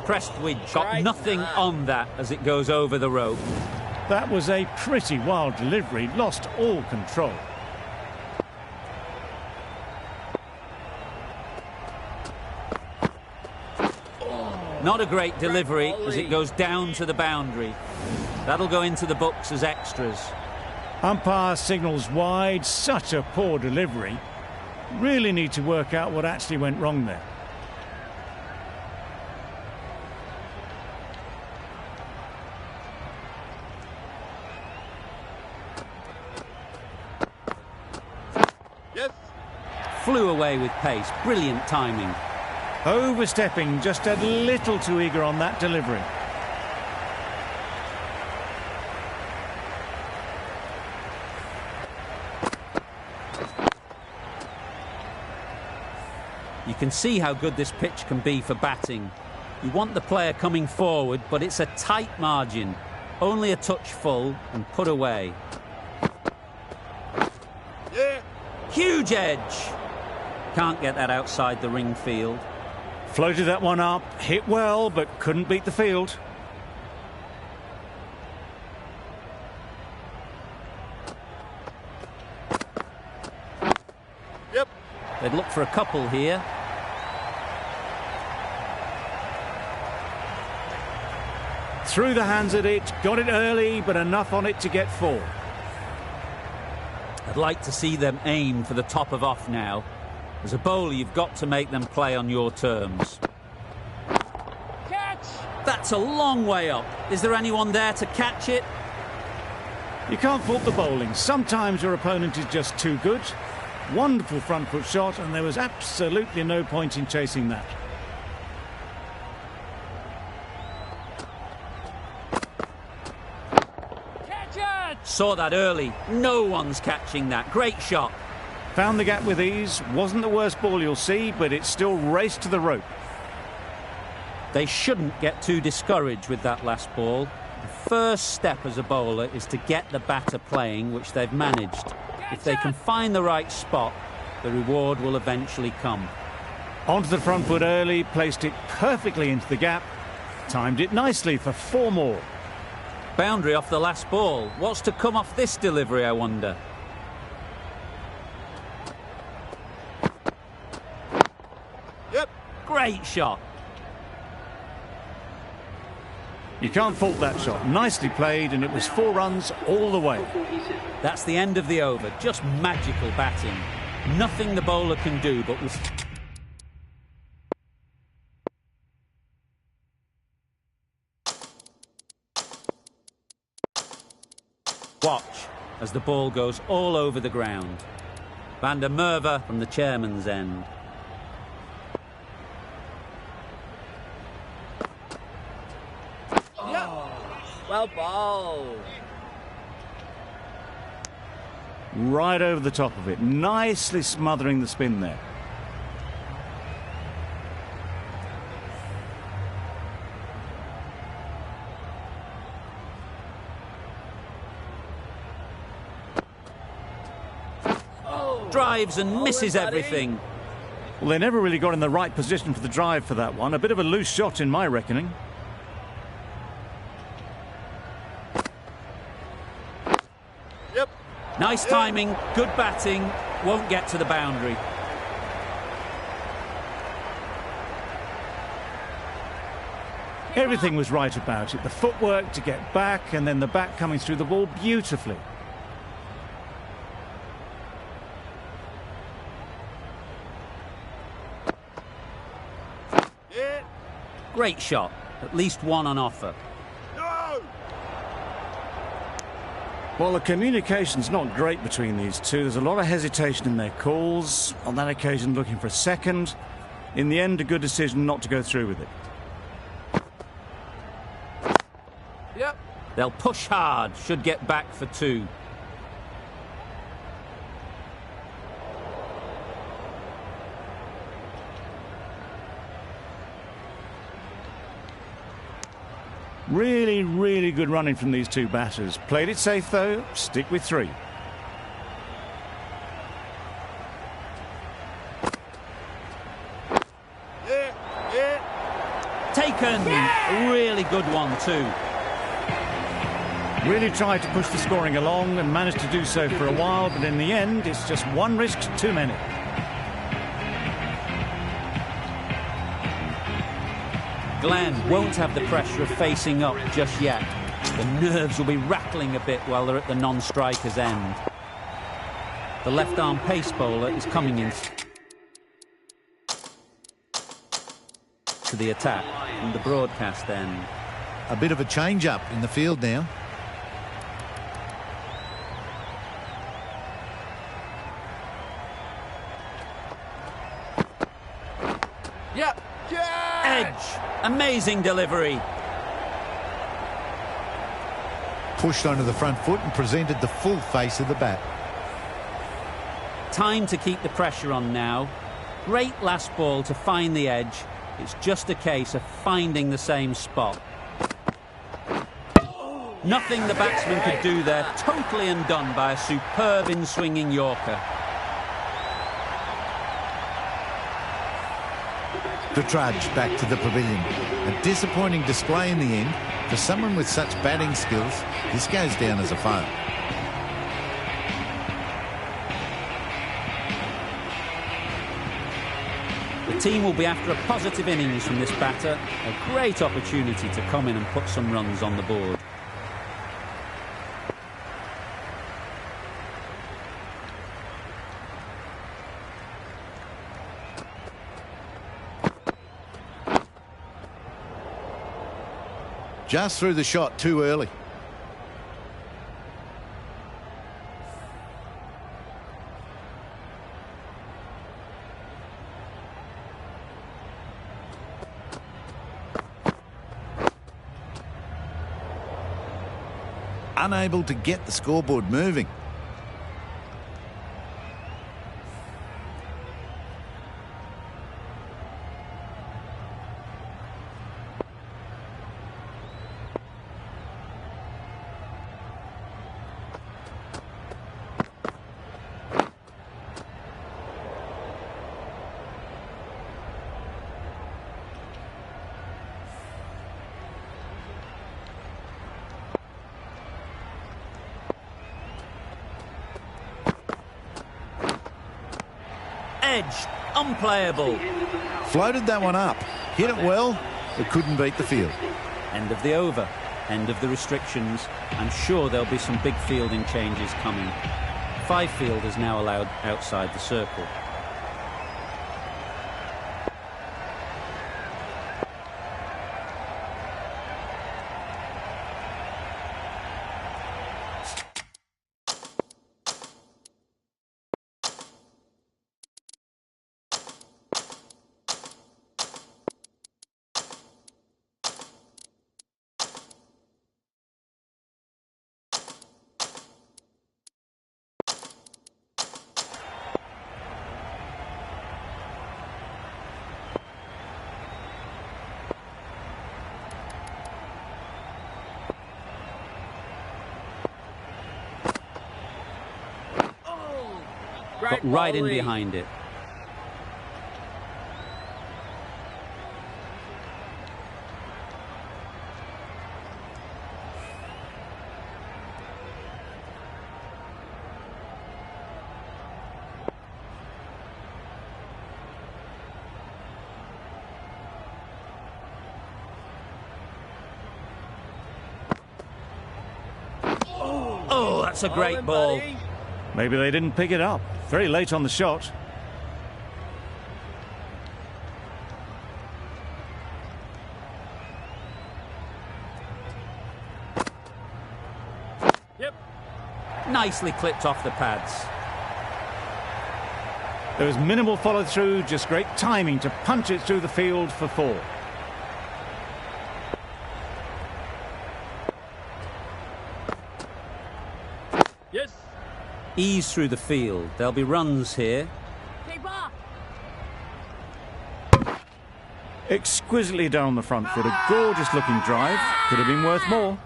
Speaker 1: Prestwich got nothing on that as it goes over the rope.
Speaker 2: That was a pretty wild delivery, lost all control.
Speaker 1: Not a great delivery as it goes down to the boundary. That'll go into the books as extras.
Speaker 2: Umpire signals wide, such a poor delivery. Really need to work out what actually went wrong there.
Speaker 1: Flew away with pace. Brilliant timing.
Speaker 2: Overstepping, just a little too eager on that delivery.
Speaker 1: You can see how good this pitch can be for batting. You want the player coming forward, but it's a tight margin. Only a touch full and put away.
Speaker 3: Yeah.
Speaker 1: Huge edge. Can't get that outside the ring field.
Speaker 2: Floated that one up, hit well, but couldn't beat the field.
Speaker 3: Yep.
Speaker 1: They'd look for a couple here.
Speaker 2: Through the hands at it, got it early, but enough on it to get 4.
Speaker 1: I'd like to see them aim for the top of off now. As a bowler, you've got to make them play on your terms.
Speaker 3: Catch!
Speaker 1: That's a long way up. Is there anyone there to catch it?
Speaker 2: You can't fault the bowling. Sometimes your opponent is just too good. Wonderful front foot shot, and there was absolutely no point in chasing that.
Speaker 3: Catch it!
Speaker 1: Saw that early. No one's catching that. Great shot.
Speaker 2: Found the gap with ease. Wasn't the worst ball you'll see, but it still raced to the rope.
Speaker 1: They shouldn't get too discouraged with that last ball. The first step as a bowler is to get the batter playing, which they've managed. If they can find the right spot, the reward will eventually come.
Speaker 2: Onto the front foot early, placed it perfectly into the gap. Timed it nicely for 4 more.
Speaker 1: Boundary off the last ball. What's to come off this delivery, I wonder?
Speaker 3: Yep.
Speaker 1: Great shot.
Speaker 2: You can't fault that shot. Nicely played, and it was 4 runs all the way.
Speaker 1: That's the end of the over. Just magical batting. Nothing the bowler can do but... Watch as the ball goes all over the ground. Van der Merwe from the chairman's end.
Speaker 3: Yep. Well bowled.
Speaker 2: Right over the top of it. Nicely smothering the spin there.
Speaker 1: Drives and misses everything.
Speaker 2: Well, they never really got in the right position for the drive for that one. A bit of a loose shot in my reckoning.
Speaker 3: Yep.
Speaker 1: Nice timing, good batting, won't get to the boundary.
Speaker 2: Everything was right about it. The footwork to get back, and then the bat coming through the ball beautifully.
Speaker 3: Yeah.
Speaker 1: Great shot, at least one on offer.
Speaker 3: No.
Speaker 2: Well, the communication's not great between these two. There's a lot of hesitation in their calls. On that occasion, looking for a second. In the end, a good decision not to go through with it.
Speaker 3: Yep.
Speaker 1: They'll push hard, should get back for 2.
Speaker 2: Really, really good running from these two batters. Played it safe, though. Stick with 3.
Speaker 3: Yeah. Yeah.
Speaker 1: Taken! A really good one too.
Speaker 2: Really tried to push the scoring along and managed to do so for a while, but in the end, it's just one risk too many.
Speaker 1: Glenn won't have the pressure of facing up just yet. The nerves will be rattling a bit while they're at the non-striker's end. The left-arm pace bowler is coming in to the attack from the broadcast end.
Speaker 6: A bit of a change-up in the field now.
Speaker 1: Amazing delivery.
Speaker 6: Pushed onto the front foot and presented the full face of the bat.
Speaker 1: Time to keep the pressure on now. Great last ball to find the edge. It's just a case of finding the same spot. Nothing the batsman could do there. Totally undone by a superb in-swinging Yorker.
Speaker 6: The trudge back to the pavilion. A disappointing display in the end. For someone with such batting skills, this goes down as a fail.
Speaker 1: The team will be after a positive innings from this batter. A great opportunity to come in and put some runs on the board.
Speaker 6: Just threw the shot too early. Unable to get the scoreboard moving.
Speaker 1: Edge, unplayable.
Speaker 6: Floated that one up. Hit it well, but couldn't beat the field.
Speaker 1: End of the over. End of the restrictions. I'm sure there'll be some big fielding changes coming. 5 fielders now allowed outside the circle. Got right in behind it. Oh, that's a great ball.
Speaker 2: Maybe they didn't pick it up. Very late on the shot.
Speaker 3: Yep.
Speaker 1: Nicely clipped off the pads.
Speaker 2: There was minimal follow-through, just great timing to punch it through the field for 4.
Speaker 3: Yes.
Speaker 1: Ease through the field. There'll be runs here.
Speaker 2: Exquisitely down the front foot. A gorgeous looking drive. Could have been worth more.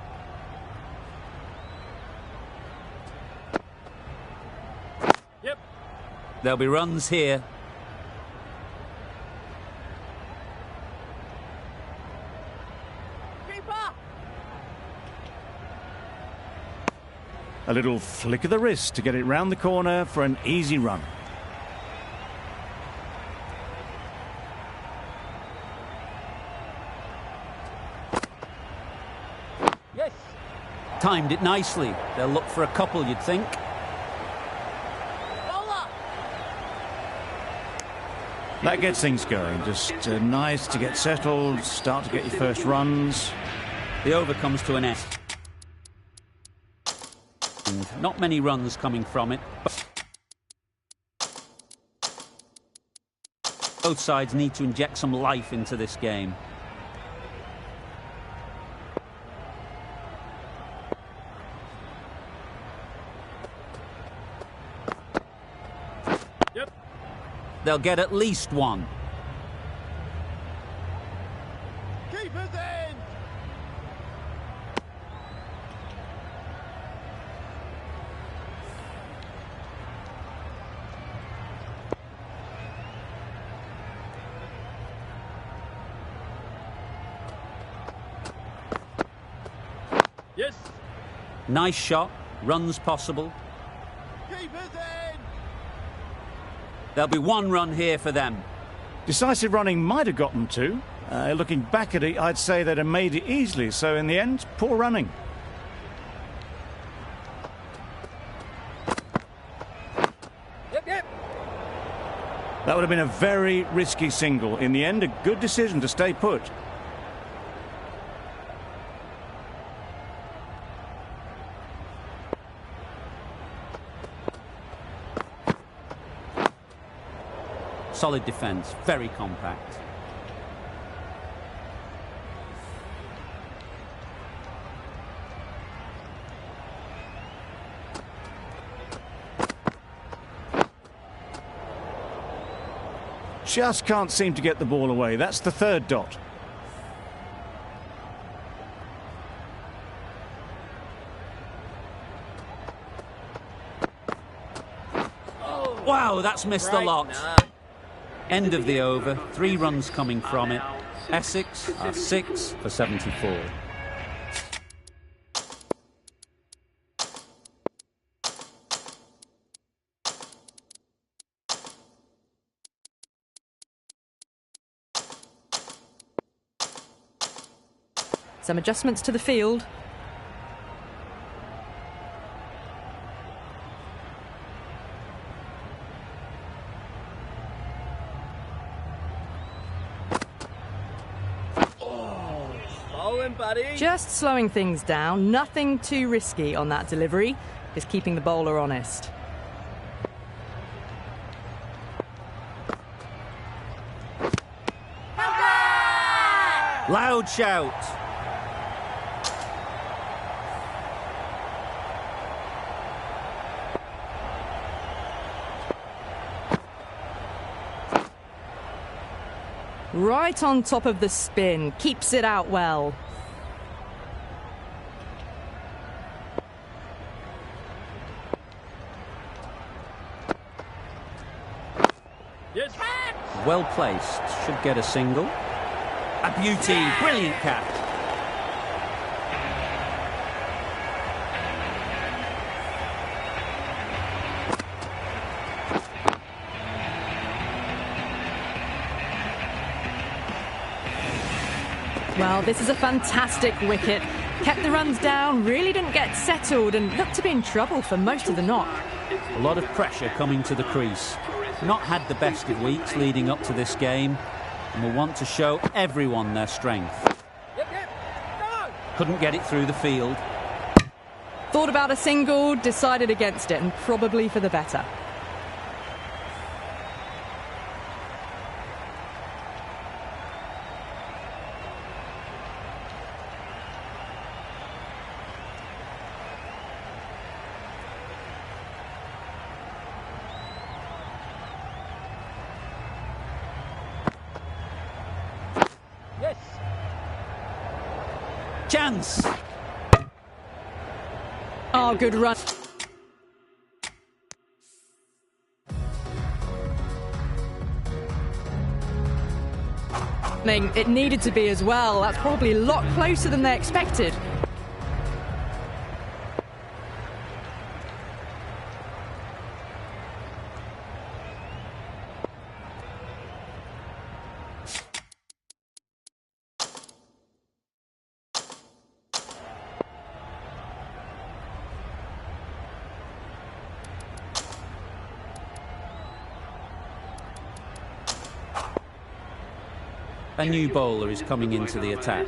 Speaker 3: Yep.
Speaker 1: There'll be runs here.
Speaker 2: A little flick of the wrist to get it round the corner for an easy run.
Speaker 1: Yes. Timed it nicely. They'll look for a couple, you'd think.
Speaker 2: That gets things going. Just nice to get settled, start to get your first runs.
Speaker 1: The over comes to an end. Not many runs coming from it. Both sides need to inject some life into this game. they'll get at least one.
Speaker 3: Keeper's end. Yes.
Speaker 1: Nice shot, runs possible.
Speaker 3: Keeper's end.
Speaker 1: There'll be one run here for them.
Speaker 2: Decisive running might have got them two. Looking back at it, I'd say they'd have made it easily. So in the end, poor running.
Speaker 3: Yep.
Speaker 2: That would have been a very risky single. In the end, a good decision to stay put.
Speaker 1: Solid defence, very compact.
Speaker 2: Just can't seem to get the ball away. That's the third dot.
Speaker 1: Wow, that's missed the lot. End of the over, 3 runs coming from it. Essex are 6 for 74.
Speaker 5: Some adjustments to the field. Just slowing things down, nothing too risky on that delivery, is keeping the bowler honest.
Speaker 1: Loud shout.
Speaker 5: Right on top of the spin, keeps it out well.
Speaker 3: Yes.
Speaker 1: Well placed, should get a single. A beauty, brilliant catch.
Speaker 5: Well, this is a fantastic wicket. Kept the runs down, really didn't get settled and looked to be in trouble for most of the knock.
Speaker 1: A lot of pressure coming to the crease. Not had the best of weeks leading up to this game and will want to show everyone their strength.
Speaker 3: No.
Speaker 1: Couldn't get it through the field.
Speaker 5: Thought about a single, decided against it, and probably for the better.
Speaker 3: Yes.
Speaker 1: Chance!
Speaker 5: Oh, good run. It needed to be as well. That's probably a lot closer than they expected.
Speaker 1: A new bowler is coming into the attack.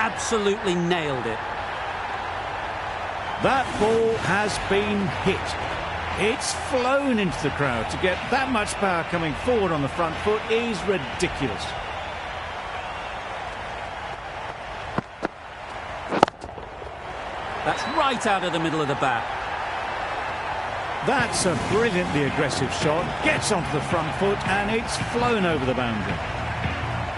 Speaker 1: absolutely nailed it.
Speaker 2: That ball has been hit. It's flown into the crowd. To get that much power coming forward on the front foot is ridiculous.
Speaker 1: That's right out of the middle of the bat.
Speaker 2: That's a brilliantly aggressive shot. Gets onto the front foot and it's flown over the boundary.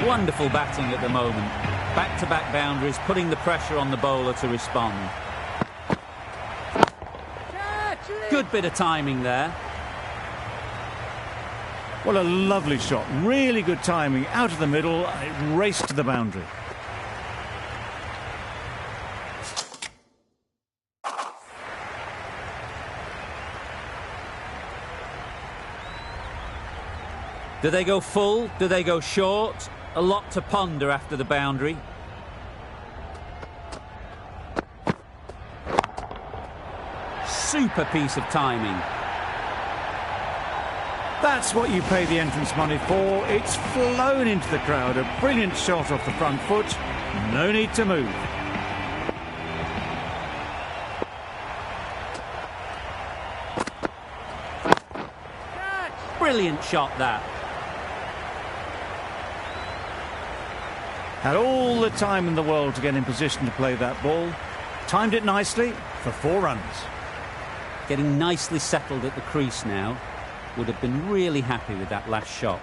Speaker 1: Wonderful batting at the moment. Back-to-back boundaries, putting the pressure on the bowler to respond. Good bit of timing there.
Speaker 2: What a lovely shot. Really good timing. Out of the middle, it raced to the boundary.
Speaker 1: Do they go full? Do they go short? A lot to ponder after the boundary. Super piece of timing.
Speaker 2: That's what you pay the entrance money for. It's flown into the crowd. A brilliant shot off the front foot. No need to move.
Speaker 1: Brilliant shot, that.
Speaker 2: Had all the time in the world to get in position to play that ball. Timed it nicely for 4 runs.
Speaker 1: Getting nicely settled at the crease now. Would have been really happy with that last shot.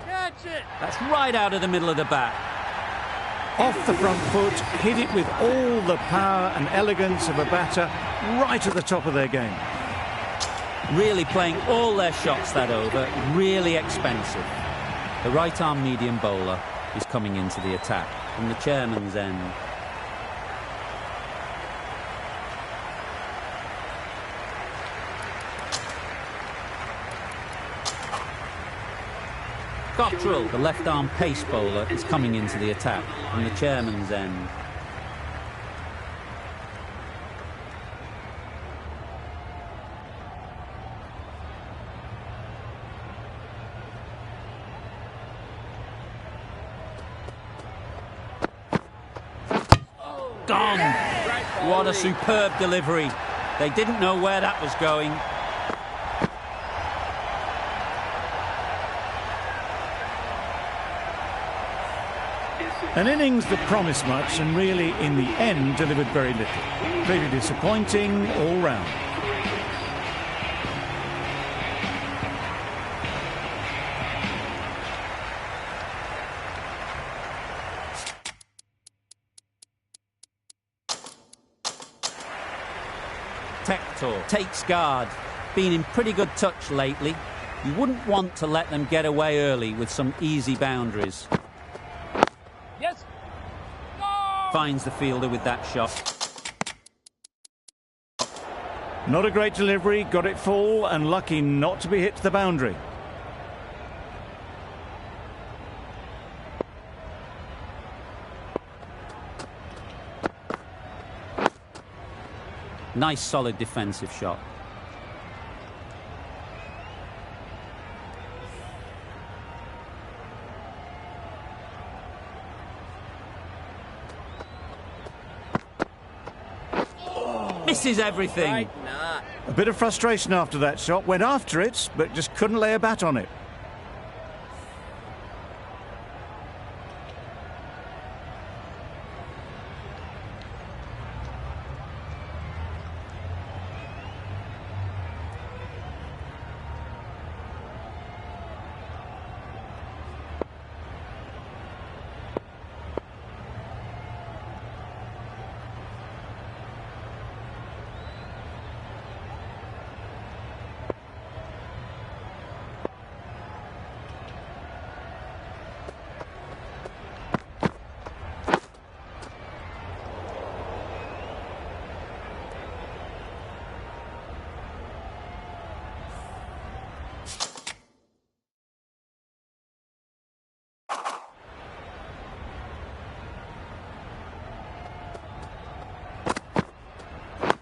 Speaker 3: Catch it!
Speaker 1: That's right out of the middle of the bat.
Speaker 2: Off the front foot, hit it with all the power and elegance of a batter right at the top of their game.
Speaker 1: Really playing all their shots that over. Really expensive. The right-arm medium bowler is coming into the attack from the chairman's end. Cottrell, the left-arm pace bowler, is coming into the attack from the chairman's end. Gone! What a superb delivery. They didn't know where that was going.
Speaker 2: An innings that promised much and really, in the end, delivered very little. Clearly disappointing all round.
Speaker 1: Tector takes guard. Been in pretty good touch lately. You wouldn't want to let them get away early with some easy boundaries.
Speaker 3: Yes! No!
Speaker 1: Finds the fielder with that shot.
Speaker 2: Not a great delivery, got it full and lucky not to be hit to the boundary.
Speaker 1: Nice solid defensive shot. Misses everything.
Speaker 3: Right, nah.
Speaker 2: A bit of frustration after that shot. Went after it, but just couldn't lay a bat on it.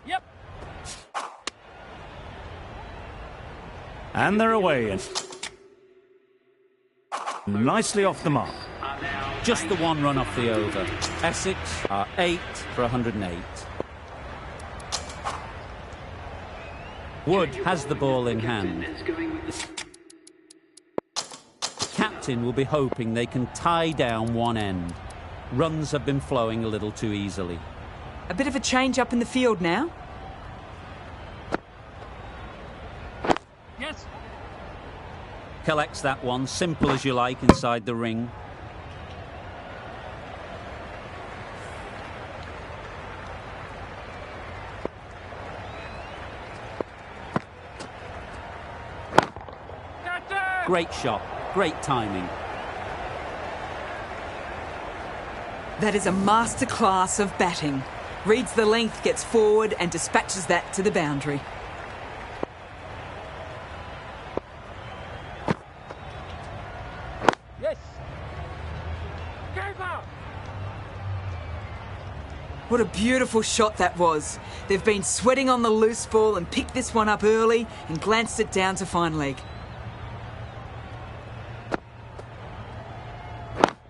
Speaker 3: Yep.
Speaker 2: And they're away. Nicely off the mark.
Speaker 1: Just the one run off the over. Essex are 8 for 108. Wood has the ball in hand. The captain will be hoping they can tie down one end. Runs have been flowing a little too easily.
Speaker 4: A bit of a change up in the field now.
Speaker 3: Yes.
Speaker 1: Collects that one, simple as you like, inside the ring. Great shot, great timing.
Speaker 4: That is a masterclass of batting. Reads the length, gets forward and dispatches that to the boundary.
Speaker 3: Yes. Keeper.
Speaker 4: What a beautiful shot that was. They've been sweating on the loose ball and picked this one up early and glanced it down to fine leg.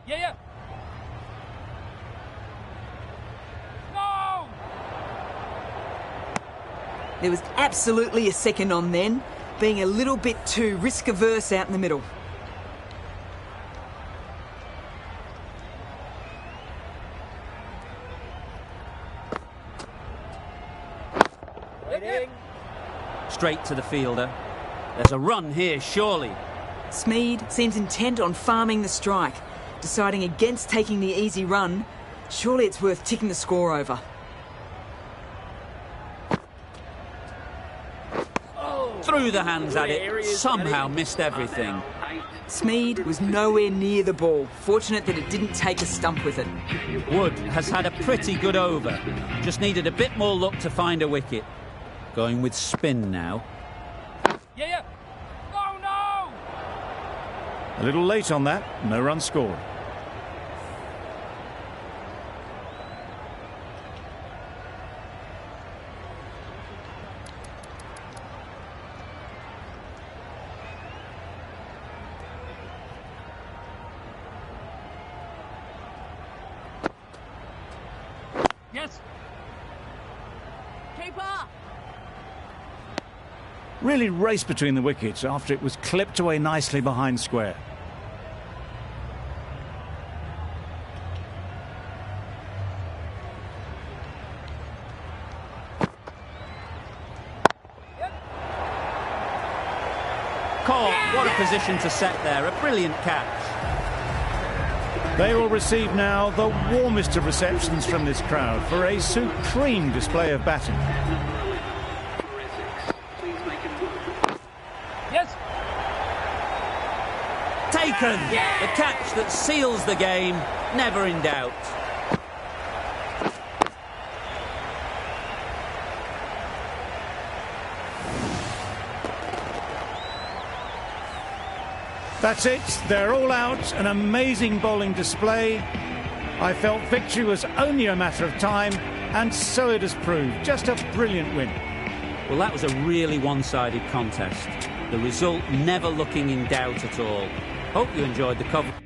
Speaker 3: Yeah. No.
Speaker 4: There was absolutely a second on then, being a little bit too risk-averse out in the middle.
Speaker 1: Straight to the fielder. There's a run here, surely.
Speaker 4: Smead seems intent on farming the strike, deciding against taking the easy run. Surely it's worth ticking the score over.
Speaker 1: Threw the hands at it, somehow missed everything.
Speaker 4: Smead was nowhere near the ball, fortunate that it didn't take a stump with it.
Speaker 1: Wood has had a pretty good over. Just needed a bit more luck to find a wicket. Going with spin now.
Speaker 3: Yeah. No.
Speaker 2: A little late on that, no run scored.
Speaker 3: Yes. Keeper.
Speaker 2: Really raced between the wickets after it was clipped away nicely behind square.
Speaker 1: Caught, what a position to set there, a brilliant catch.
Speaker 2: They will receive now the warmest of receptions from this crowd for a supreme display of batting.
Speaker 3: Yes.
Speaker 1: Taken! The catch that seals the game, never in doubt.
Speaker 2: That's it, they're all out, an amazing bowling display. I felt victory was only a matter of time, and so it has proved. Just a brilliant win.
Speaker 1: Well, that was a really one-sided contest. The result never looking in doubt at all. Hope you enjoyed the coverage.